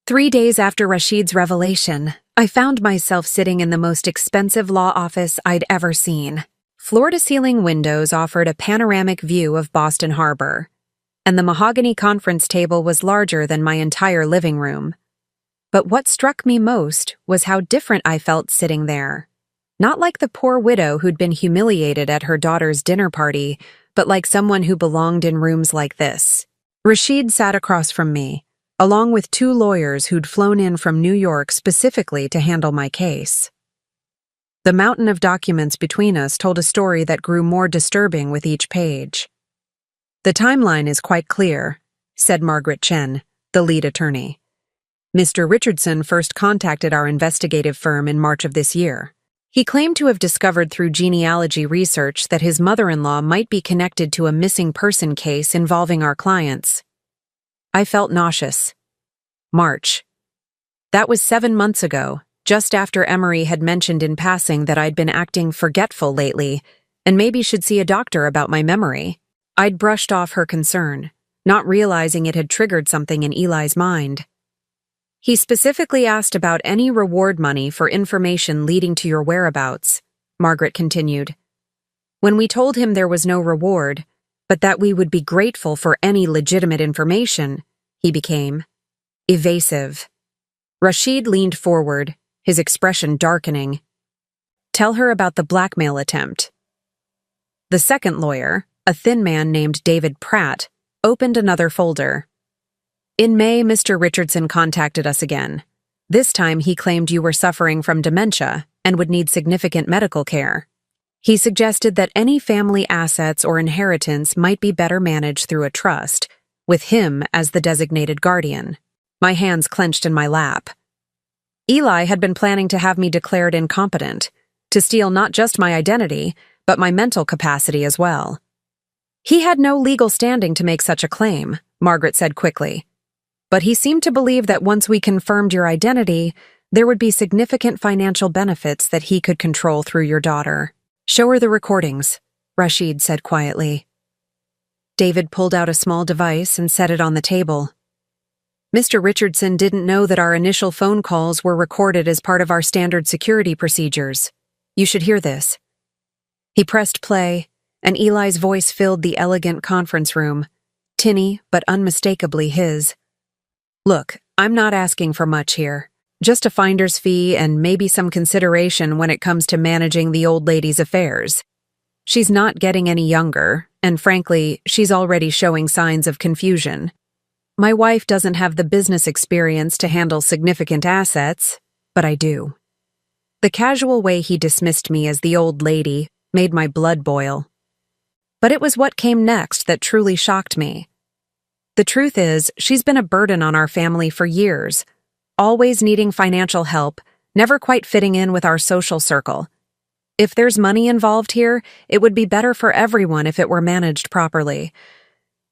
3 days after Rashid's revelation, I found myself sitting in the most expensive law office I'd ever seen. Floor-to-ceiling windows offered a panoramic view of Boston Harbor. and the mahogany conference table was larger than my entire living room. But what struck me most was how different I felt sitting there. Not like the poor widow who'd been humiliated at her daughter's dinner party, but like someone who belonged in rooms like this. Rashid sat across from me, along with two lawyers who'd flown in from New York specifically to handle my case. The mountain of documents between us told a story that grew more disturbing with each page. "The timeline is quite clear," said Margaret Chen, the lead attorney. "Mr. Richardson first contacted our investigative firm in March of this year. He claimed to have discovered through genealogy research that his mother-in-law might be connected to a missing person case involving our clients." I felt nauseous. March. That was 7 months ago, just after Emery had mentioned in passing that I'd been acting forgetful lately and maybe should see a doctor about my memory. I'd brushed off her concern, not realizing it had triggered something in Eli's mind. "He specifically asked about any reward money for information leading to your whereabouts," Margaret continued. "When we told him there was no reward, but that we would be grateful for any legitimate information, he became evasive." Rashid leaned forward, his expression darkening. "Tell her about the blackmail attempt." The second lawyer, a thin man named David Pratt, opened another folder. "In May, Mr. Richardson contacted us again. This time he claimed you were suffering from dementia and would need significant medical care. He suggested that any family assets or inheritance might be better managed through a trust, with him as the designated guardian." My hands clenched in my lap. Eli had been planning to have me declared incompetent, to steal not just my identity, but my mental capacity as well. "He had no legal standing to make such a claim," Margaret said quickly. "But he seemed to believe that once we confirmed your identity, there would be significant financial benefits that he could control through your daughter." "Show her the recordings," Rashid said quietly. David pulled out a small device and set it on the table. "Mr. Richardson didn't know that our initial phone calls were recorded as part of our standard security procedures. You should hear this." He pressed play, and Eli's voice filled the elegant conference room, tinny but unmistakably his. "Look, I'm not asking for much here. Just a finder's fee and maybe some consideration when it comes to managing the old lady's affairs. She's not getting any younger, and frankly, she's already showing signs of confusion. My wife doesn't have the business experience to handle significant assets, but I do." The casual way he dismissed me as the old lady made my blood boil. But it was what came next that truly shocked me. The truth is, she's been a burden on our family for years, always needing financial help, never quite fitting in with our social circle. If there's money involved here, it would be better for everyone if it were managed properly.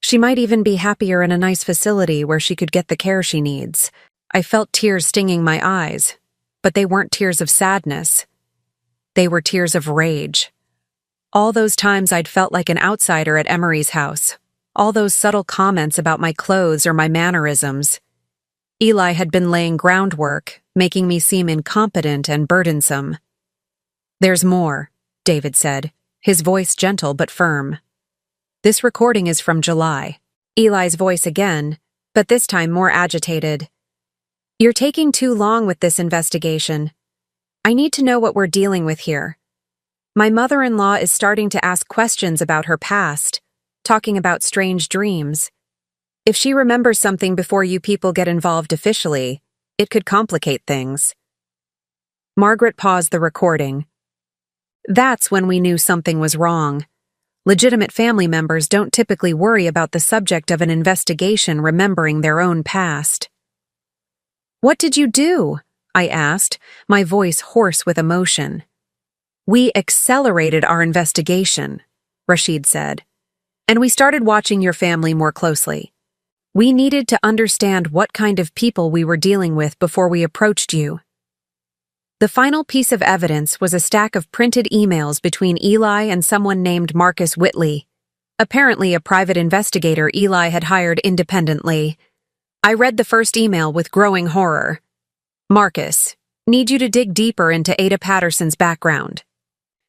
She might even be happier in a nice facility where she could get the care she needs. I felt tears stinging my eyes, but they weren't tears of sadness. They were tears of rage. All those times I'd felt like an outsider at Emery's house. All those subtle comments about my clothes or my mannerisms. Eli had been laying groundwork, making me seem incompetent and burdensome. "There's more," David said, his voice gentle but firm. "This recording is from July." Eli's voice again, but this time more agitated. "You're taking too long with this investigation. I need to know what we're dealing with here. My mother-in-law is starting to ask questions about her past, talking about strange dreams. If she remembers something before you people get involved officially, it could complicate things." Margaret paused the recording. That's when we knew something was wrong. Legitimate family members don't typically worry about the subject of an investigation remembering their own past. "What did you do?" I asked, my voice hoarse with emotion. "We accelerated our investigation," Rashid said, "and we started watching your family more closely. We needed to understand what kind of people we were dealing with before we approached you." The final piece of evidence was a stack of printed emails between Eli and someone named Marcus Whitley, apparently a private investigator Eli had hired independently. I read the first email with growing horror. "Marcus, need you to dig deeper into Ada Patterson's background.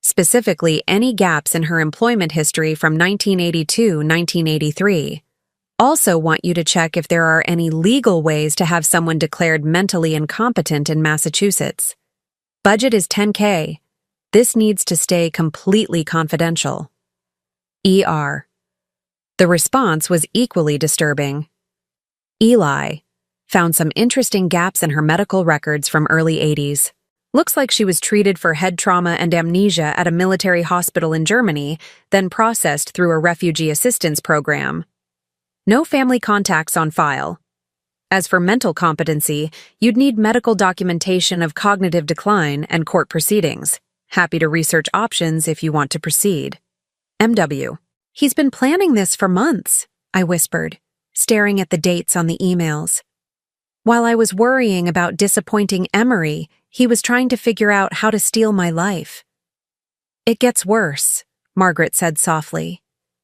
Specifically, any gaps in her employment history from 1982-1983. also want you to check if there are any legal ways to have someone declared mentally incompetent in Massachusetts. Budget is $10K. This needs to stay completely confidential. ER. The response was equally disturbing. Eli found some interesting gaps in her medical records from early 80s. Looks like she was treated for head trauma and amnesia at a military hospital in Germany, then processed through a refugee assistance program. No family contacts on file. As for mental competency, you'd need medical documentation of cognitive decline and court proceedings. Happy to research options if you want to proceed. MW. He's been planning this for months, I whispered, staring at the dates on the emails. While I was worrying about disappointing Emery, he was trying to figure out how to steal my life. It gets worse, Margaret said softly.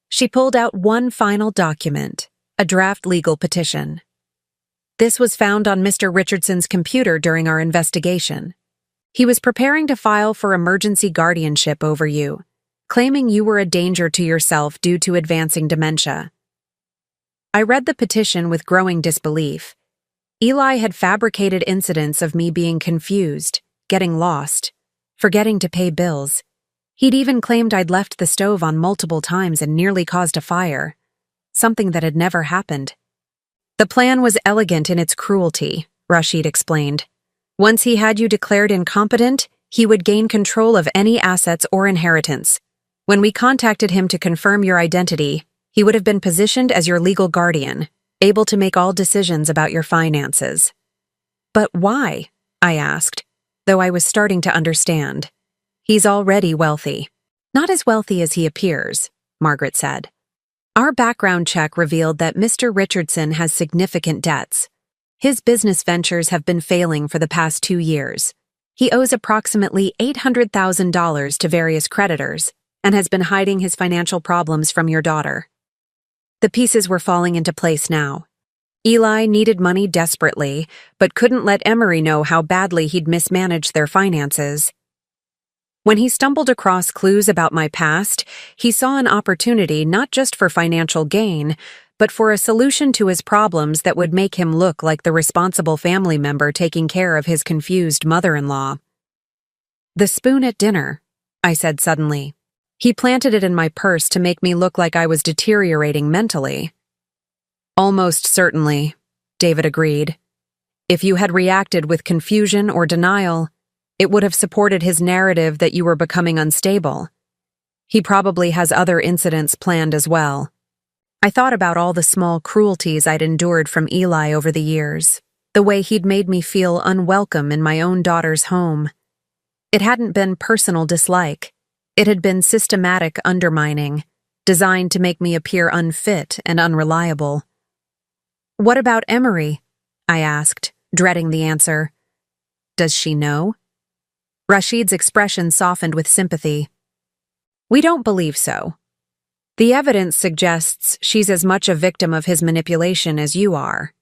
She pulled out one final document, a draft legal petition. This was found on Mr. Richardson's computer during our investigation. He was preparing to file for emergency guardianship over you, claiming you were a danger to yourself due to advancing dementia. I read the petition with growing disbelief. Eli had fabricated incidents of me being confused, getting lost, forgetting to pay bills. He'd even claimed I'd left the stove on multiple times and nearly caused a fire, something that had never happened. The plan was elegant in its cruelty, Rashid explained. Once he had you declared incompetent, he would gain control of any assets or inheritance. When we contacted him to confirm your identity, he would have been positioned as your legal guardian, able to make all decisions about your finances. But why? I asked, though I was starting to understand. He's already wealthy. Not as wealthy as he appears, Margaret said. Our background check revealed that Mr. Richardson has significant debts. His business ventures have been failing for the past 2 years. He owes approximately $800,000 to various creditors and has been hiding his financial problems from your daughter. The pieces were falling into place now. Eli needed money desperately, but couldn't let Emery know how badly he'd mismanaged their finances. When he stumbled across clues about my past, he saw an opportunity not just for financial gain, but for a solution to his problems that would make him look like the responsible family member taking care of his confused mother-in-law. The spoon at dinner, I said suddenly. He planted it in my purse to make me look like I was deteriorating mentally. Almost certainly, David agreed. If you had reacted with confusion or denial, it would have supported his narrative that you were becoming unstable. He probably has other incidents planned as well. I thought about all the small cruelties I'd endured from Eli over the years, the way he'd made me feel unwelcome in my own daughter's home. It hadn't been personal dislike. It had been systematic undermining, designed to make me appear unfit and unreliable. What about Emery? I asked, dreading the answer. Does she know? Rashid's expression softened with sympathy. We don't believe so. The evidence suggests she's as much a victim of his manipulation as you are.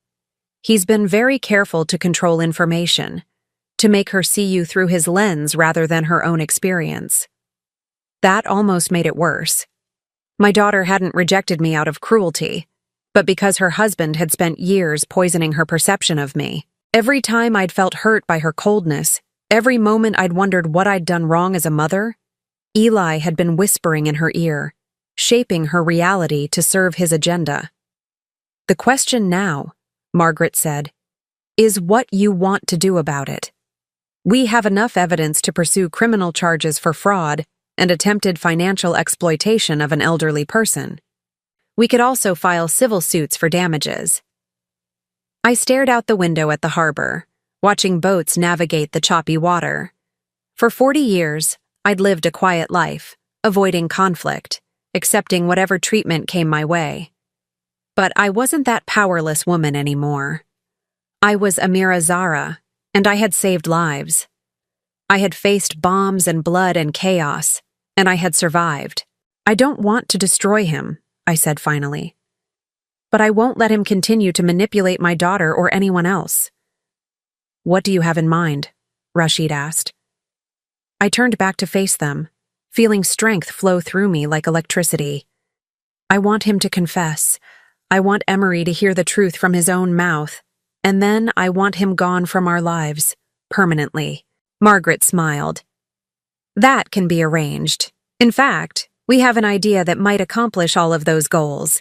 He's been very careful to control information, to make her see you through his lens rather than her own experience. That almost made it worse. My daughter hadn't rejected me out of cruelty, but because her husband had spent years poisoning her perception of me. Every time I'd felt hurt by her coldness, every moment I'd wondered what I'd done wrong as a mother, Eli had been whispering in her ear, shaping her reality to serve his agenda. The question now, Margaret said, is what you want to do about it. We have enough evidence to pursue criminal charges for fraud and attempted financial exploitation of an elderly person. We could also file civil suits for damages. I stared out the window at the harbor, watching boats navigate the choppy water. For 40 years, I'd lived a quiet life, avoiding conflict, accepting whatever treatment came my way. But I wasn't that powerless woman anymore. I was Amira Zara, and I had saved lives. I had faced bombs and blood and chaos, and I had survived. I don't want to destroy him, I said finally. But I won't let him continue to manipulate my daughter or anyone else. What do you have in mind? Rashid asked. I turned back to face them, feeling strength flow through me like electricity. I want him to confess. I want Emery to hear the truth from his own mouth, and then I want him gone from our lives, permanently. Margaret smiled. That can be arranged. In fact, we have an idea that might accomplish all of those goals.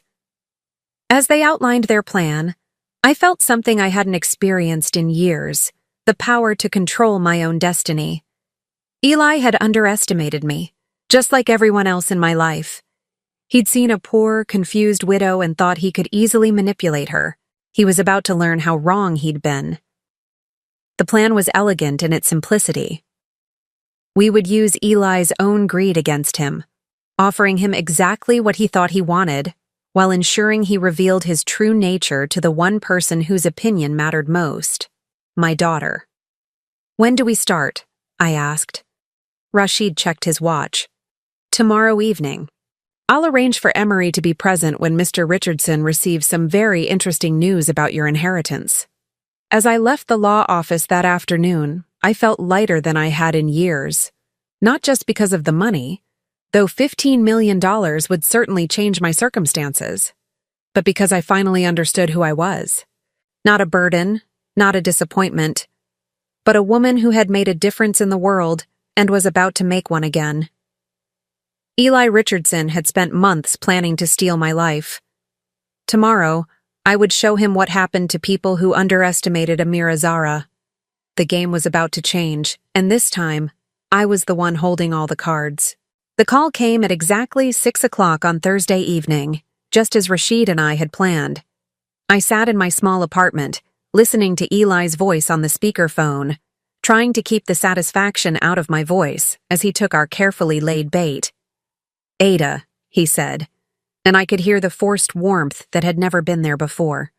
As they outlined their plan, I felt something I hadn't experienced in years, the power to control my own destiny. Eli had underestimated me, just like everyone else in my life. He'd seen a poor, confused widow and thought he could easily manipulate her. He was about to learn how wrong he'd been. The plan was elegant in its simplicity. We would use Eli's own greed against him, offering him exactly what he thought he wanted, while ensuring he revealed his true nature to the one person whose opinion mattered most, my daughter. When do we start? I asked. Rashid checked his watch. Tomorrow evening. I'll arrange for Emery to be present when Mr. Richardson receives some very interesting news about your inheritance. As I left the law office that afternoon, I felt lighter than I had in years. Not just because of the money, though $15 million would certainly change my circumstances, but because I finally understood who I was. Not a burden, not a disappointment, but a woman who had made a difference in the world and was about to make one again. Eli Richardson had spent months planning to steal my life. Tomorrow, I would show him what happened to people who underestimated Amira Zahra. The game was about to change, and this time, I was the one holding all the cards. The call came at exactly 6 o'clock on Thursday evening, just as Rashid and I had planned. I sat in my small apartment, listening to Eli's voice on the speakerphone, trying to keep the satisfaction out of my voice as he took our carefully laid bait. Ada, he said, and I could hear the forced warmth that had never been there before.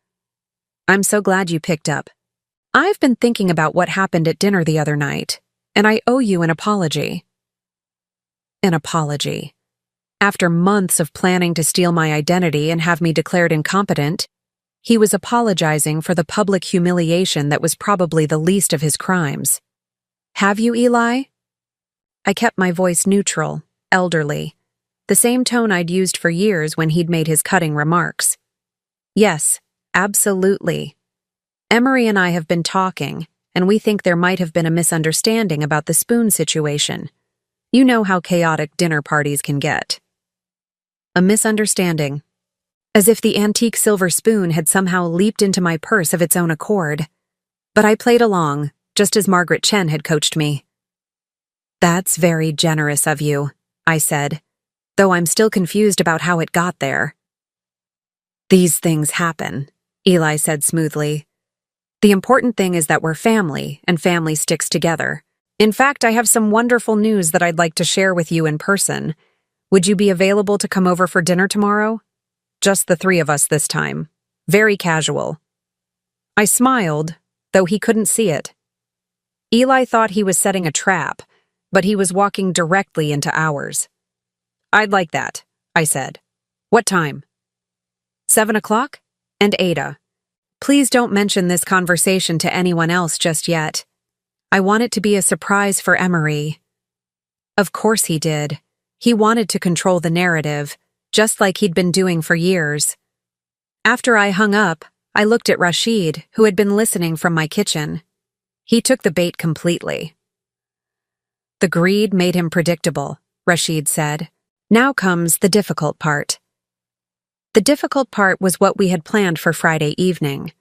I'm so glad you picked up. I've been thinking about what happened at dinner the other night, and I owe you an apology. An apology. After months of planning to steal my identity and have me declared incompetent, he was apologizing for the public humiliation that was probably the least of his crimes. Have you, Eli? I kept my voice neutral, elderly, the same tone I'd used for years when he'd made his cutting remarks. Yes, absolutely. Emery and I have been talking, and we think there might have been a misunderstanding about the spoon situation. You know how chaotic dinner parties can get. A misunderstanding. As if the antique silver spoon had somehow leaped into my purse of its own accord. But I played along, just as Margaret Chen had coached me. That's very generous of you, I said, though I'm still confused about how it got there. These things happen, Eli said smoothly. The important thing is that we're family, and family sticks together. In fact, I have some wonderful news that I'd like to share with you in person. Would you be available to come over for dinner tomorrow? Just the three of us this time. Very casual. I smiled, though he couldn't see it. Eli thought he was setting a trap, but he was walking directly into ours. I'd like that, I said. What time? 7 o'clock? And Ada. Please don't mention this conversation to anyone else just yet. I want it to be a surprise for Emery. Of course he did. He wanted to control the narrative, just like he'd been doing for years. After I hung up, I looked at Rashid, who had been listening from my kitchen. He took the bait completely. The greed made him predictable, Rashid said. Now comes the difficult part. The difficult part was what we had planned for Friday evening.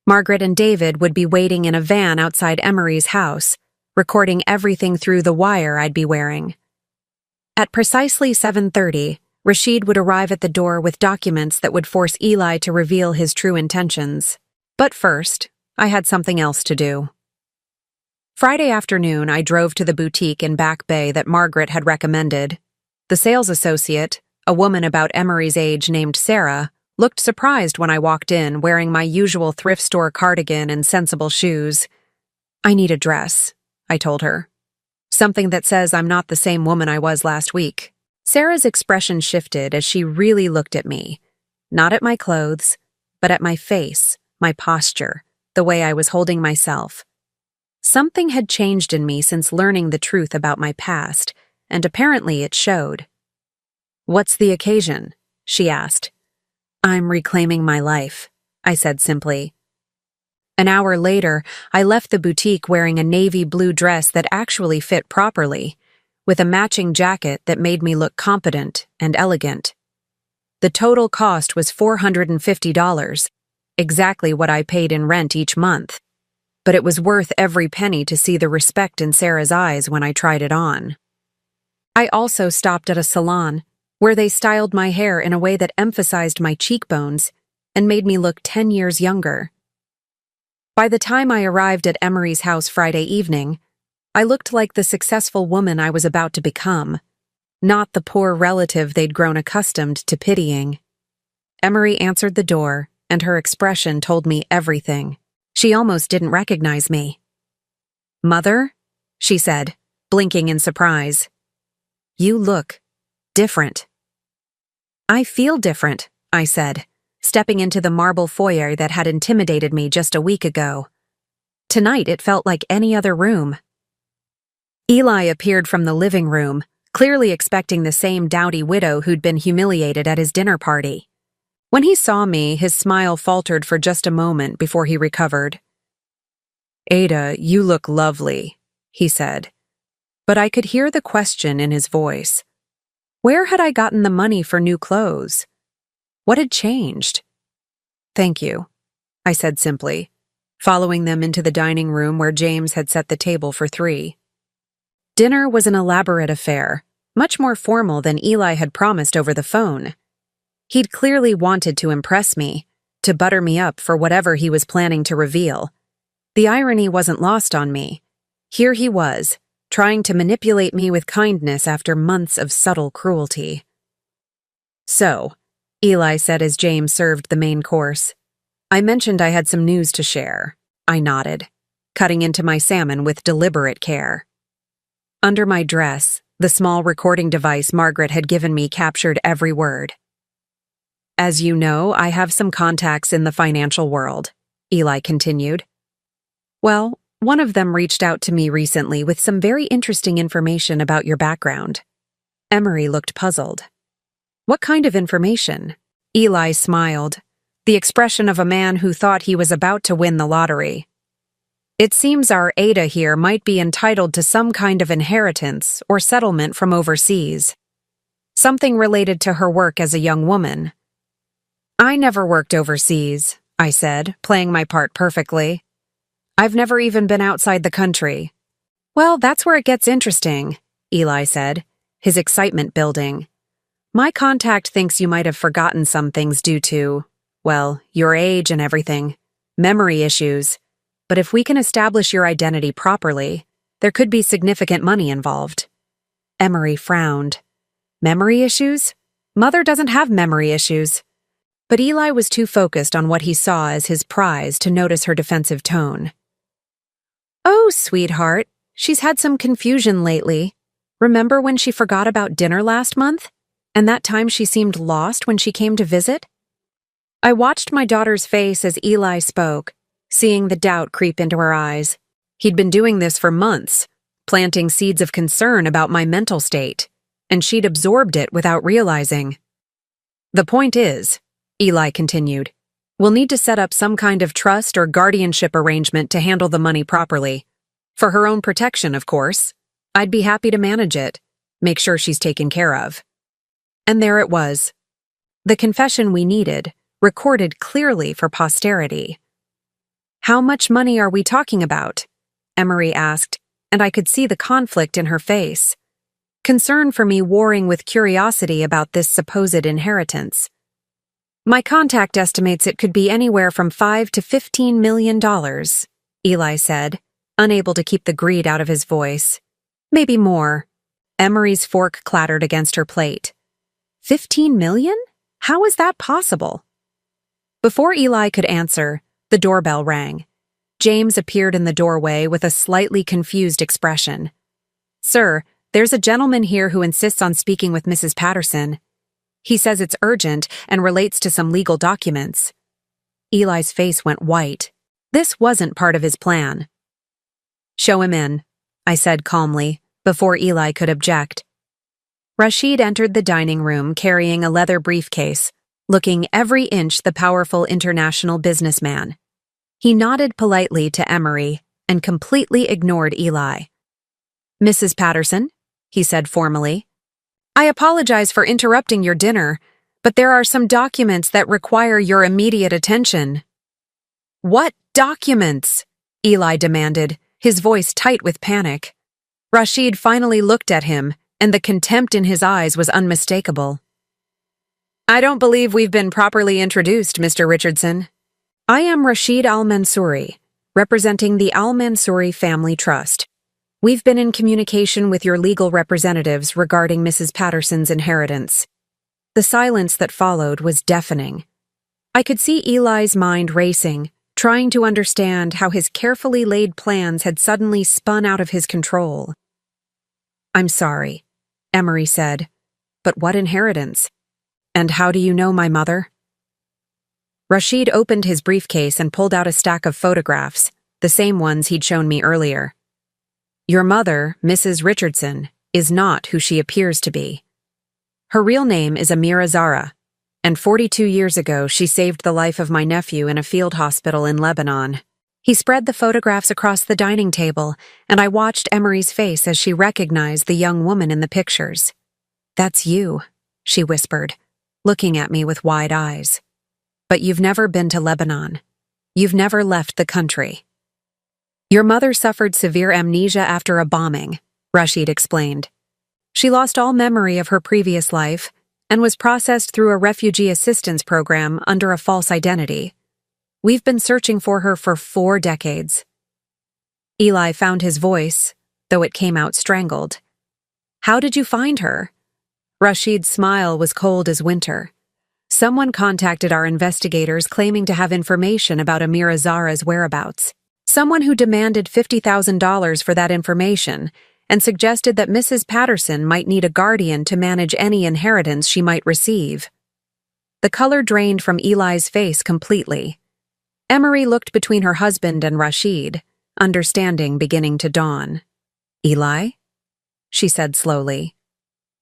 Margaret and David would be waiting in a van outside Emery's house, recording everything through the wire I'd be wearing. At precisely 7:30, Rashid would arrive at the door with documents that would force Eli to reveal his true intentions. But first, I had something else to do. Friday afternoon, I drove to the boutique in Back Bay that Margaret had recommended. The sales associate, a woman about Emery's age named Sarah, looked surprised when I walked in wearing my usual thrift store cardigan and sensible shoes. I need a dress, I told her. Something that says I'm not the same woman I was last week. Sarah's expression shifted as she really looked at me. Not at my clothes, but at my face, my posture, the way I was holding myself. Something had changed in me since learning the truth about my past, and apparently it showed. What's the occasion? She asked. I'm reclaiming my life, I said simply. An hour later, I left the boutique wearing a navy blue dress that actually fit properly, with a matching jacket that made me look competent and elegant. The total cost was $450, exactly what I paid in rent each month, but it was worth every penny to see the respect in Sarah's eyes when I tried it on. I also stopped at a salon, where they styled my hair in a way that emphasized my cheekbones and made me look 10 years younger. By the time I arrived at Emery's house Friday evening, I looked like the successful woman I was about to become, not the poor relative they'd grown accustomed to pitying. Emery answered the door, and her expression told me everything. She almost didn't recognize me. "Mother?" she said, blinking in surprise. "You look different." "I feel different," I said, stepping into the marble foyer that had intimidated me just a week ago. Tonight it felt like any other room. Eli appeared from the living room, clearly expecting the same dowdy widow who'd been humiliated at his dinner party. When he saw me, his smile faltered for just a moment before he recovered. "Ada, you look lovely," he said, but I could hear the question in his voice. Where had I gotten the money for new clothes? What had changed? "Thank you," I said simply, following them into the dining room where James had set the table for 3. Dinner was an elaborate affair, much more formal than Eli had promised over the phone. He'd clearly wanted to impress me, to butter me up for whatever he was planning to reveal. The irony wasn't lost on me. Here he was, trying to manipulate me with kindness after months of subtle cruelty. "So," Eli said as James served the main course, "I mentioned I had some news to share." I nodded, cutting into my salmon with deliberate care. Under my dress, the small recording device Margaret had given me captured every word. "As you know, I have some contacts in the financial world," Eli continued. "Well, one of them reached out to me recently with some very interesting information about your background." Emery looked puzzled. "What kind of information?" Eli smiled, the expression of a man who thought he was about to win the lottery. "It seems our Ada here might be entitled to some kind of inheritance or settlement from overseas. Something related to her work as a young woman." "I never worked overseas," I said, playing my part perfectly. "I've never even been outside the country." "Well, that's where it gets interesting," Eli said, his excitement building. "My contact thinks you might have forgotten some things due to, well, your age and everything, memory issues. But if we can establish your identity properly, there could be significant money involved." Emery frowned. "Memory issues? Mother doesn't have memory issues." But Eli was too focused on what he saw as his prize to notice her defensive tone. "Oh, sweetheart, she's had some confusion lately. Remember when she forgot about dinner last month? And that time she seemed lost when she came to visit?" I watched my daughter's face as Eli spoke, seeing the doubt creep into her eyes. He'd been doing this for months, planting seeds of concern about my mental state, and she'd absorbed it without realizing. "The point is," Eli continued, "we'll need to set up some kind of trust or guardianship arrangement to handle the money properly. For her own protection, of course. I'd be happy to manage it, make sure she's taken care of." And there it was. The confession we needed, recorded clearly for posterity. "How much money are we talking about?" Emery asked, and I could see the conflict in her face. Concern for me warring with curiosity about this supposed inheritance. "My contact estimates it could be anywhere from $5 to $15 million, Eli said, unable to keep the greed out of his voice. "Maybe more." Emery's fork clattered against her plate. $15 million? How is that possible? Before Eli could answer, the doorbell rang. James appeared in the doorway with a slightly confused expression. "Sir, there's a gentleman here who insists on speaking with Mrs. Patterson. He says it's urgent and relates to some legal documents." Eli's face went white. This wasn't part of his plan. "Show him in," I said calmly, before Eli could object. Rashid entered the dining room carrying a leather briefcase, looking every inch the powerful international businessman. He nodded politely to Emery and completely ignored Eli. "Mrs. Patterson," he said formally, "I apologize for interrupting your dinner, but there are some documents that require your immediate attention." "What documents?" Eli demanded, his voice tight with panic. Rashid finally looked at him, and the contempt in his eyes was unmistakable. "I don't believe we've been properly introduced, Mr. Richardson. I am Rashid Al-Mansouri, representing the Al-Mansouri Family Trust. We've been in communication with your legal representatives regarding Mrs. Patterson's inheritance." The silence that followed was deafening. I could see Eli's mind racing, trying to understand how his carefully laid plans had suddenly spun out of his control. "I'm sorry," Emery said, "but what inheritance? And how do you know my mother?" Rashid opened his briefcase and pulled out a stack of photographs, the same ones he'd shown me earlier. "Your mother, Mrs. Richardson, is not who she appears to be. Her real name is Amira Zara, and 42 years ago she saved the life of my nephew in a field hospital in Lebanon." He spread the photographs across the dining table, and I watched Emery's face as she recognized the young woman in the pictures. "That's you," she whispered, looking at me with wide eyes. "But you've never been to Lebanon. You've never left the country." "Your mother suffered severe amnesia after a bombing," Rashid explained. "She lost all memory of her previous life and was processed through a refugee assistance program under a false identity. We've been searching for her for 4 decades. Eli found his voice, though it came out strangled. "How did you find her?" Rashid's smile was cold as winter. "Someone contacted our investigators claiming to have information about Amira Zara's whereabouts. Someone who demanded $50,000 for that information and suggested that Mrs. Patterson might need a guardian to manage any inheritance she might receive." The color drained from Eli's face completely. Emery looked between her husband and Rashid, understanding beginning to dawn. "Eli?" she said slowly.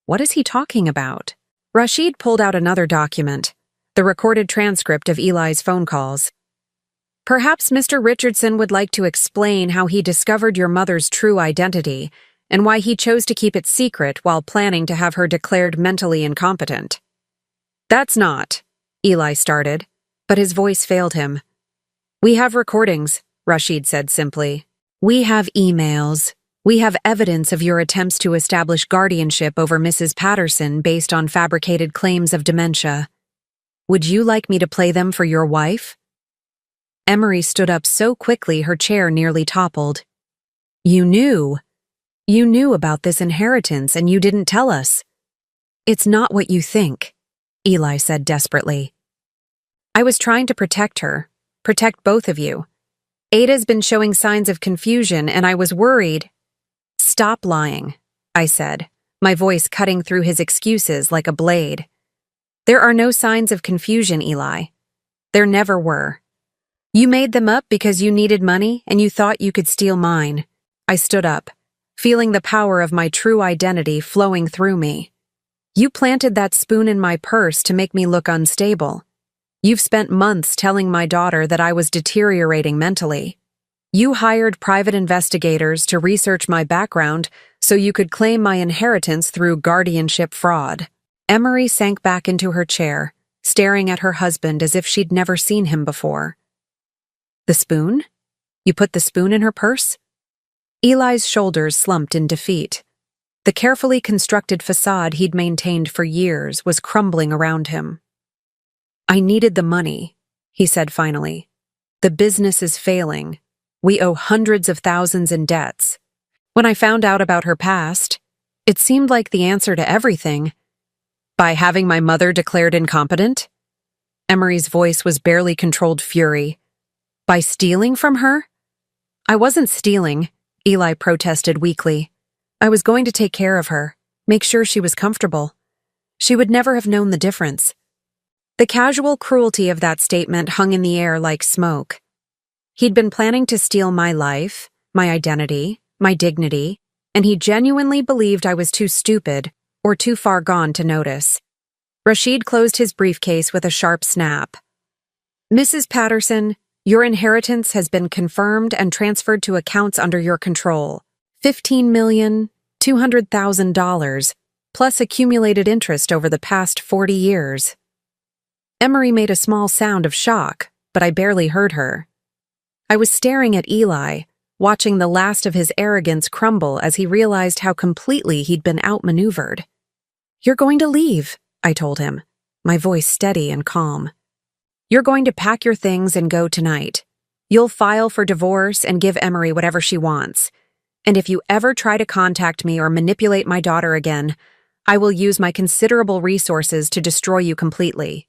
"What is he talking about?" Rashid pulled out another document, the recorded transcript of Eli's phone calls. "Perhaps Mr. Richardson would like to explain how he discovered your mother's true identity and why he chose to keep it secret while planning to have her declared mentally incompetent." "That's not," Eli started, but his voice failed him. "We have recordings," Rashid said simply. "We have emails. We have evidence of your attempts to establish guardianship over Mrs. Patterson based on fabricated claims of dementia. Would you like me to play them for your wife?" Emery stood up so quickly her chair nearly toppled. You knew about this inheritance and you didn't tell us." "It's not what you think," Eli said desperately. "I was trying to protect her. Protect both of you. Ada's been showing signs of confusion, and I was worried." "Stop lying," I said, my voice cutting through his excuses like a blade. "There are no signs of confusion, Eli. There never were. You made them up because you needed money and you thought you could steal mine." I stood up, feeling the power of my true identity flowing through me. "You planted that spoon in my purse to make me look unstable. You've spent months telling my daughter that I was deteriorating mentally. You hired private investigators to research my background so you could claim my inheritance through guardianship fraud." Emery sank back into her chair, staring at her husband as if she'd never seen him before. "The spoon? You put the spoon in her purse?" Eli's shoulders slumped in defeat. The carefully constructed facade he'd maintained for years was crumbling around him. "I needed the money," he said finally. "The business is failing. We owe hundreds of thousands in debts. When I found out about her past, it seemed like the answer to everything. By having my mother declared incompetent?" Emery's voice was barely controlled fury. "By stealing from her?" "I wasn't stealing," Eli protested weakly. "I was going to take care of her, make sure she was comfortable. She would never have known the difference." The casual cruelty of that statement hung in the air like smoke. He'd been planning to steal my life, my identity, my dignity, and he genuinely believed I was too stupid or too far gone to notice. Rashid closed his briefcase with a sharp snap. Mrs. Patterson, your inheritance has been confirmed and transferred to accounts under your control. $15,200,000, plus accumulated interest over the past 40 years. Emery made a small sound of shock, but I barely heard her. I was staring at Eli, watching the last of his arrogance crumble as he realized how completely he'd been outmaneuvered. You're going to leave, I told him, my voice steady and calm. You're going to pack your things and go tonight. You'll file for divorce and give Emery whatever she wants. And if you ever try to contact me or manipulate my daughter again, I will use my considerable resources to destroy you completely.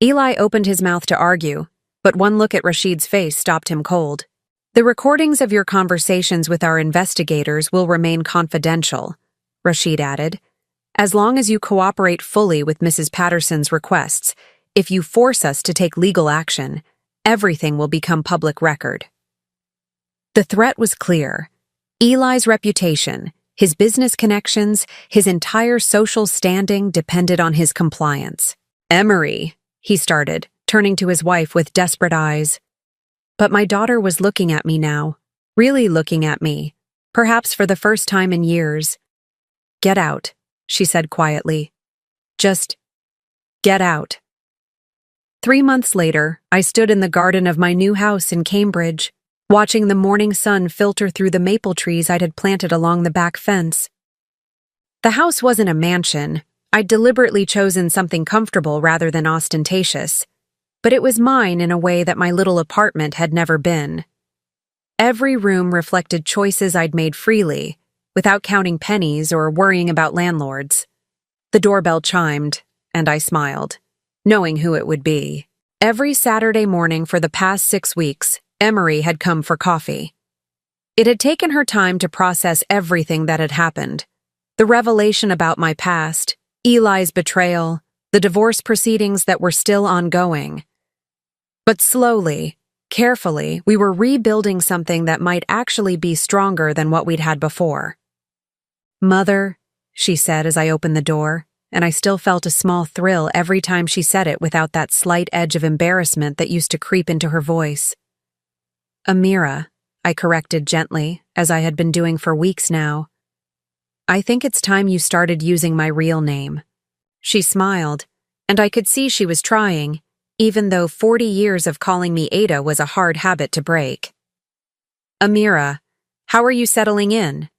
Eli opened his mouth to argue, but one look at Rashid's face stopped him cold. The recordings of your conversations with our investigators will remain confidential, Rashid added. As long as you cooperate fully with Mrs. Patterson's requests, if you force us to take legal action, everything will become public record. The threat was clear. Eli's reputation, his business connections, his entire social standing depended on his compliance. Emery, he started, turning to his wife with desperate eyes. But my daughter was looking at me now, really looking at me, perhaps for the first time in years. Get out, she said quietly. Just get out. 3 months later, I stood in the garden of my new house in Cambridge, watching the morning sun filter through the maple trees I had planted along the back fence. The house wasn't a mansion. I'd deliberately chosen something comfortable rather than ostentatious, but it was mine in a way that my little apartment had never been. Every room reflected choices I'd made freely, without counting pennies or worrying about landlords. The doorbell chimed, and I smiled, knowing who it would be. Every Saturday morning for the past 6 weeks, Emery had come for coffee. It had taken her time to process everything that had happened. The revelation about my past, Eli's betrayal, the divorce proceedings that were still ongoing. But slowly, carefully, we were rebuilding something that might actually be stronger than what we'd had before. Mother, she said as I opened the door, and I still felt a small thrill every time she said it without that slight edge of embarrassment that used to creep into her voice. Amira, I corrected gently, as I had been doing for weeks now. I think it's time you started using my real name. She smiled, and I could see she was trying, even though 40 years of calling me Ada was a hard habit to break. Amira, how are you settling in?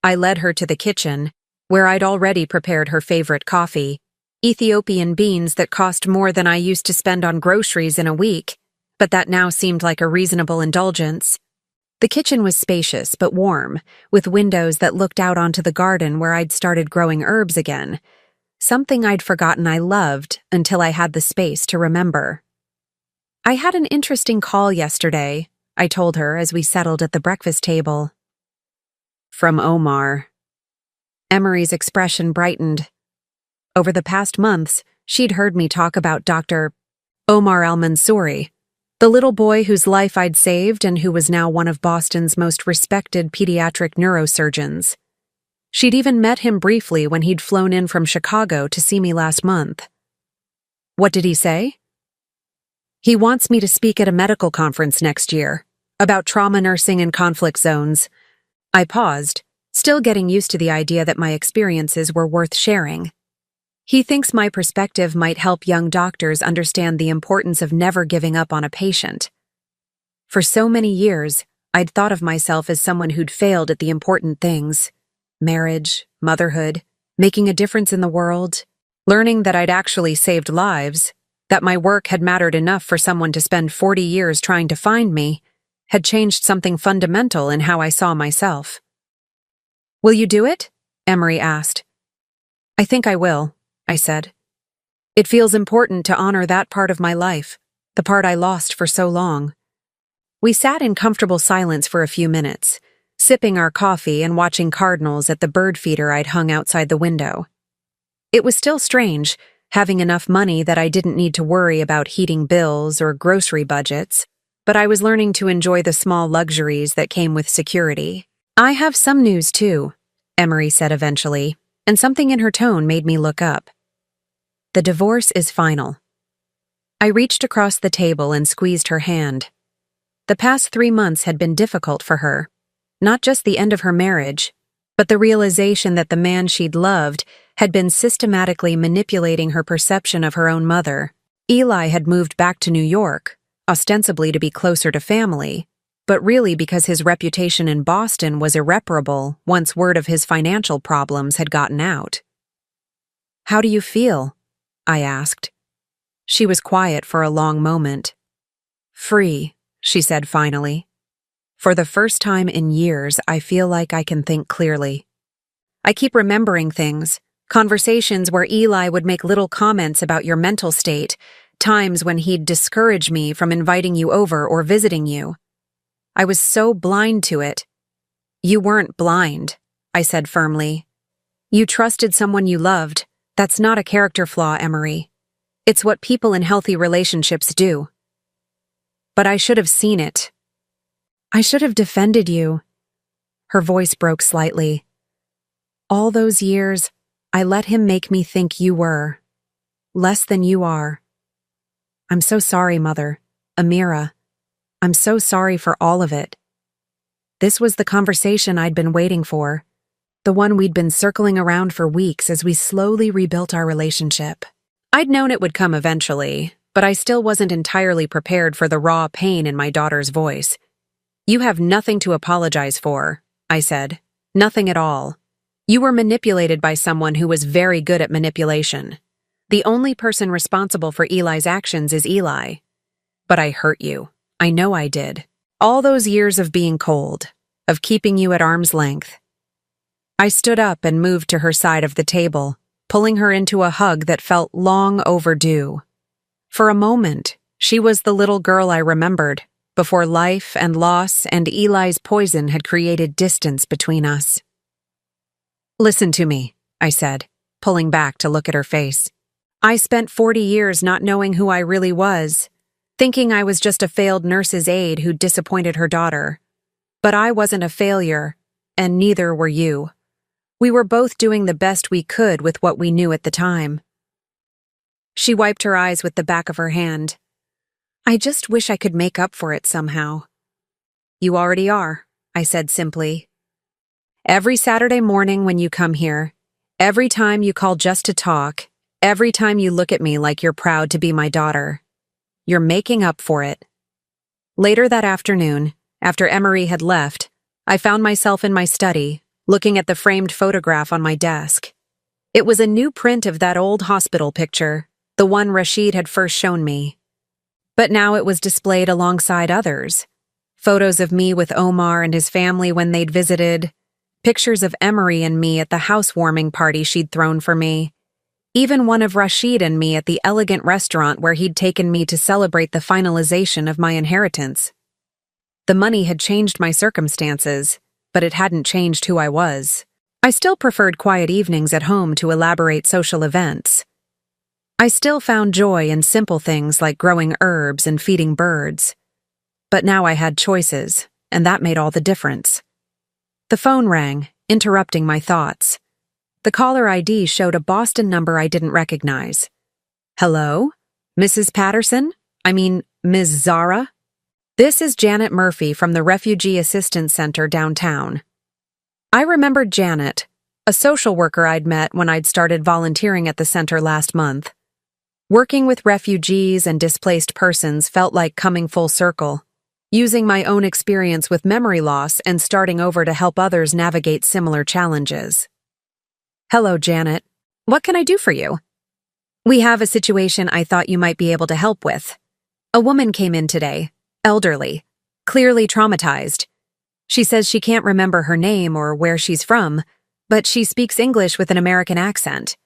I led her to the kitchen, where I'd already prepared her favorite coffee, Ethiopian beans that cost more than I used to spend on groceries in a week, but that now seemed like a reasonable indulgence. The kitchen was spacious but warm, with windows that looked out onto the garden where I'd started growing herbs again, something I'd forgotten I loved until I had the space to remember. I had an interesting call yesterday, I told her as we settled at the breakfast table. From Omar. Emery's expression brightened. Over the past months, she'd heard me talk about Dr. Omar al-Mansouri, the little boy whose life I'd saved and who was now one of Boston's most respected pediatric neurosurgeons. She'd even met him briefly when he'd flown in from Chicago to see me last month. What did he say? He wants me to speak at a medical conference next year, about trauma nursing in conflict zones. I paused, still getting used to the idea that my experiences were worth sharing. He thinks my perspective might help young doctors understand the importance of never giving up on a patient. For so many years, I'd thought of myself as someone who'd failed at the important things: marriage, motherhood, making a difference in the world. Learning that I'd actually saved lives, that my work had mattered enough for someone to spend 40 years trying to find me, had changed something fundamental in how I saw myself. Will you do it? Emery asked. I think I will, I said. It feels important to honor that part of my life, the part I lost for so long. We sat in comfortable silence for a few minutes, sipping our coffee and watching cardinals at the bird feeder I'd hung outside the window. It was still strange, having enough money that I didn't need to worry about heating bills or grocery budgets, but I was learning to enjoy the small luxuries that came with security. I have some news too, Emery said eventually, and something in her tone made me look up. The divorce is final. I reached across the table and squeezed her hand. The past 3 months had been difficult for her. Not just the end of her marriage, but the realization that the man she'd loved had been systematically manipulating her perception of her own mother. Eli had moved back to New York, ostensibly to be closer to family, but really because his reputation in Boston was irreparable once word of his financial problems had gotten out. "How do you feel?" I asked. She was quiet for a long moment. "Free," she said finally. "For the first time in years, I feel like I can think clearly. I keep remembering things, conversations where Eli would make little comments about your mental state, times when he'd discourage me from inviting you over or visiting you. I was so blind to it." "You weren't blind," I said firmly. "You trusted someone you loved. That's not a character flaw, Emery. It's what people in healthy relationships do." "But I should have seen it. I should have defended you." Her voice broke slightly. "All those years, I let him make me think you were less than you are. I'm so sorry, Mother. Amira. I'm so sorry for all of it." This was the conversation I'd been waiting for, the one we'd been circling around for weeks as we slowly rebuilt our relationship. I'd known it would come eventually, but I still wasn't entirely prepared for the raw pain in my daughter's voice. "You have nothing to apologize for," I said. "Nothing at all. You were manipulated by someone who was very good at manipulation. The only person responsible for Eli's actions is Eli. But I hurt you. I know I did. All those years of being cold, of keeping you at arm's length." I stood up and moved to her side of the table, pulling her into a hug that felt long overdue. For a moment, she was the little girl I remembered, before life and loss and Eli's poison had created distance between us. "Listen to me," I said, pulling back to look at her face. "I spent 40 years not knowing who I really was, thinking I was just a failed nurse's aide who disappointed her daughter. But I wasn't a failure, and neither were you. We were both doing the best we could with what we knew at the time." She wiped her eyes with the back of her hand. "I just wish I could make up for it somehow." "You already are," I said simply. "Every Saturday morning when you come here, every time you call just to talk, every time you look at me like you're proud to be my daughter, you're making up for it." Later that afternoon, after Emery had left, I found myself in my study, looking at the framed photograph on my desk. It was a new print of that old hospital picture, the one Rashid had first shown me. But now it was displayed alongside others. Photos of me with Omar and his family when they'd visited, pictures of Emery and me at the housewarming party she'd thrown for me, even one of Rashid and me at the elegant restaurant where he'd taken me to celebrate the finalization of my inheritance. The money had changed my circumstances, but it hadn't changed who I was. I still preferred quiet evenings at home to elaborate social events. I still found joy in simple things like growing herbs and feeding birds. But now I had choices, and that made all the difference. The phone rang, interrupting my thoughts. The caller ID showed a Boston number I didn't recognize. "Hello? Mrs. Patterson? Ms. Zara? This is Janet Murphy from the Refugee Assistance Center downtown." I remembered Janet, a social worker I'd met when I'd started volunteering at the center last month. Working with refugees and displaced persons felt like coming full circle, using my own experience with memory loss and starting over to help others navigate similar challenges. "Hello, Janet. What can I do for you?" "We have a situation I thought you might be able to help with. A woman came in today, elderly, clearly traumatized. She says she can't remember her name or where she's from, but she speaks English with an American accent.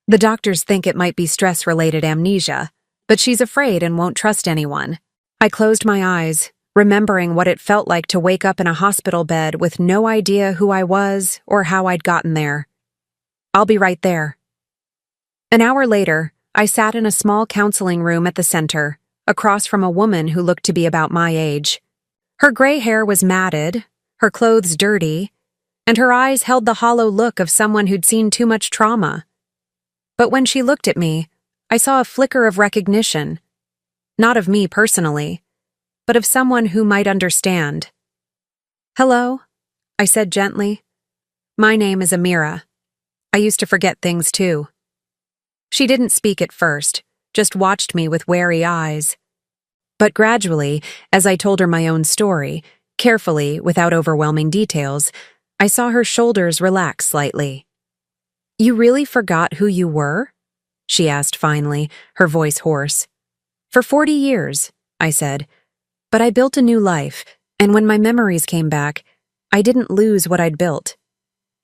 The doctors think it might be stress-related amnesia, but she's afraid and won't trust anyone." I closed my eyes, remembering what it felt like to wake up in a hospital bed with no idea who I was or how I'd gotten there. "I'll be right there." An hour later, I sat in a small counseling room at the center, across from a woman who looked to be about my age. Her gray hair was matted, her clothes dirty, and her eyes held the hollow look of someone who'd seen too much trauma. But when she looked at me, I saw a flicker of recognition, not of me personally, but of someone who might understand. "Hello," I said gently. "My name is Amira. I used to forget things too." She didn't speak at first, just watched me with wary eyes. But gradually, as I told her my own story, carefully, without overwhelming details, I saw her shoulders relax slightly. "You really forgot who you were?" she asked finally, her voice hoarse. "For 40 years," I said. "But I built a new life, and when my memories came back, I didn't lose what I'd built.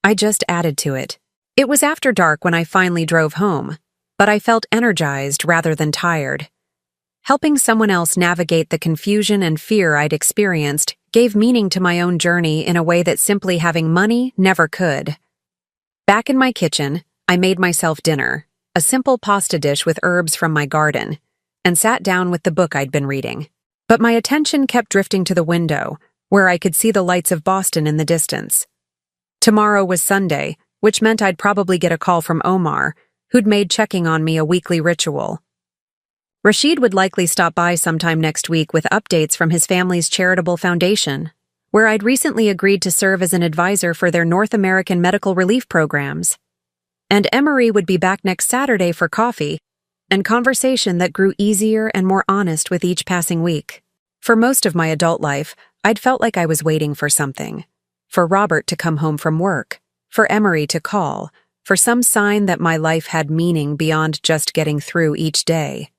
I just added to it." It was after dark when I finally drove home, but I felt energized rather than tired. Helping someone else navigate the confusion and fear I'd experienced gave meaning to my own journey in a way that simply having money never could. Back in my kitchen, I made myself dinner, a simple pasta dish with herbs from my garden, and sat down with the book I'd been reading. But my attention kept drifting to the window, where I could see the lights of Boston in the distance. Tomorrow was Sunday, which meant I'd probably get a call from Omar, who'd made checking on me a weekly ritual. Rashid would likely stop by sometime next week with updates from his family's charitable foundation, where I'd recently agreed to serve as an advisor for their North American medical relief programs. And Emery would be back next Saturday for coffee and conversation that grew easier and more honest with each passing week. For most of my adult life, I'd felt like I was waiting for something. For Robert to come home from work, for Emery to call, for some sign that my life had meaning beyond just getting through each day.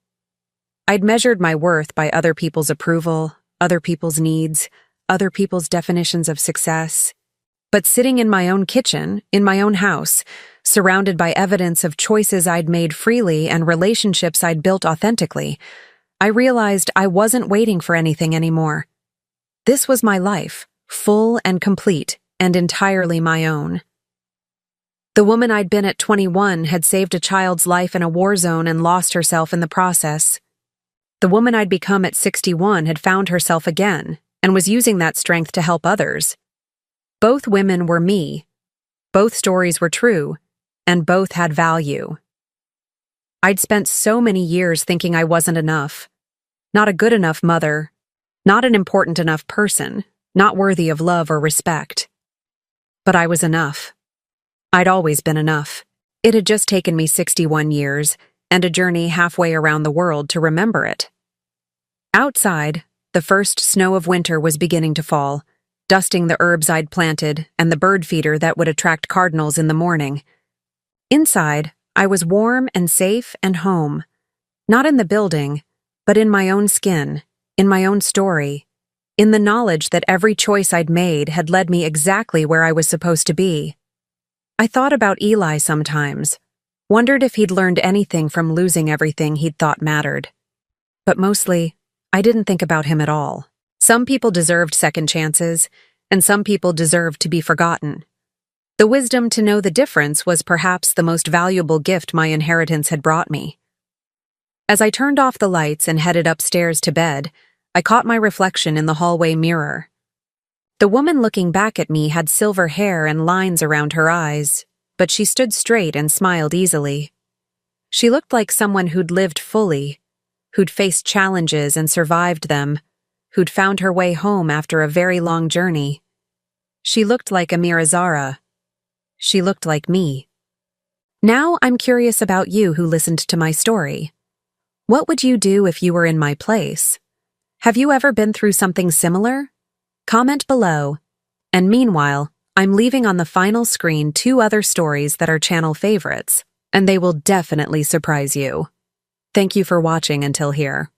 I'd measured my worth by other people's approval, other people's needs, other people's definitions of success. But sitting in my own kitchen, in my own house, surrounded by evidence of choices I'd made freely and relationships I'd built authentically, I realized I wasn't waiting for anything anymore. This was my life, full and complete, and entirely my own. The woman I'd been at 21 had saved a child's life in a war zone and lost herself in the process. The woman I'd become at 61 had found herself again and was using that strength to help others. Both women were me. Both stories were true, and both had value. I'd spent so many years thinking I wasn't enough. Not a good enough mother, not an important enough person, not worthy of love or respect. But I was enough. I'd always been enough. It had just taken me 61 years and a journey halfway around the world to remember it. Outside, the first snow of winter was beginning to fall, dusting the herbs I'd planted and the bird feeder that would attract cardinals in the morning. Inside, I was warm and safe and home, not in the building, but in my own skin, in my own story, in the knowledge that every choice I'd made had led me exactly where I was supposed to be. I thought about Eli sometimes, wondered if he'd learned anything from losing everything he'd thought mattered. But mostly, I didn't think about him at all. Some people deserved second chances, and some people deserved to be forgotten. The wisdom to know the difference was perhaps the most valuable gift my inheritance had brought me. As I turned off the lights and headed upstairs to bed, I caught my reflection in the hallway mirror. The woman looking back at me had silver hair and lines around her eyes, but she stood straight and smiled easily. She looked like someone who'd lived fully, who'd faced challenges and survived them, who'd found her way home after a very long journey. She looked like Amira Zara. She looked like me. Now I'm curious about you who listened to my story. What would you do if you were in my place? Have you ever been through something similar? Comment below. And meanwhile, I'm leaving on the final screen 2 other stories that are channel favorites, and they will definitely surprise you. Thank you for watching until here.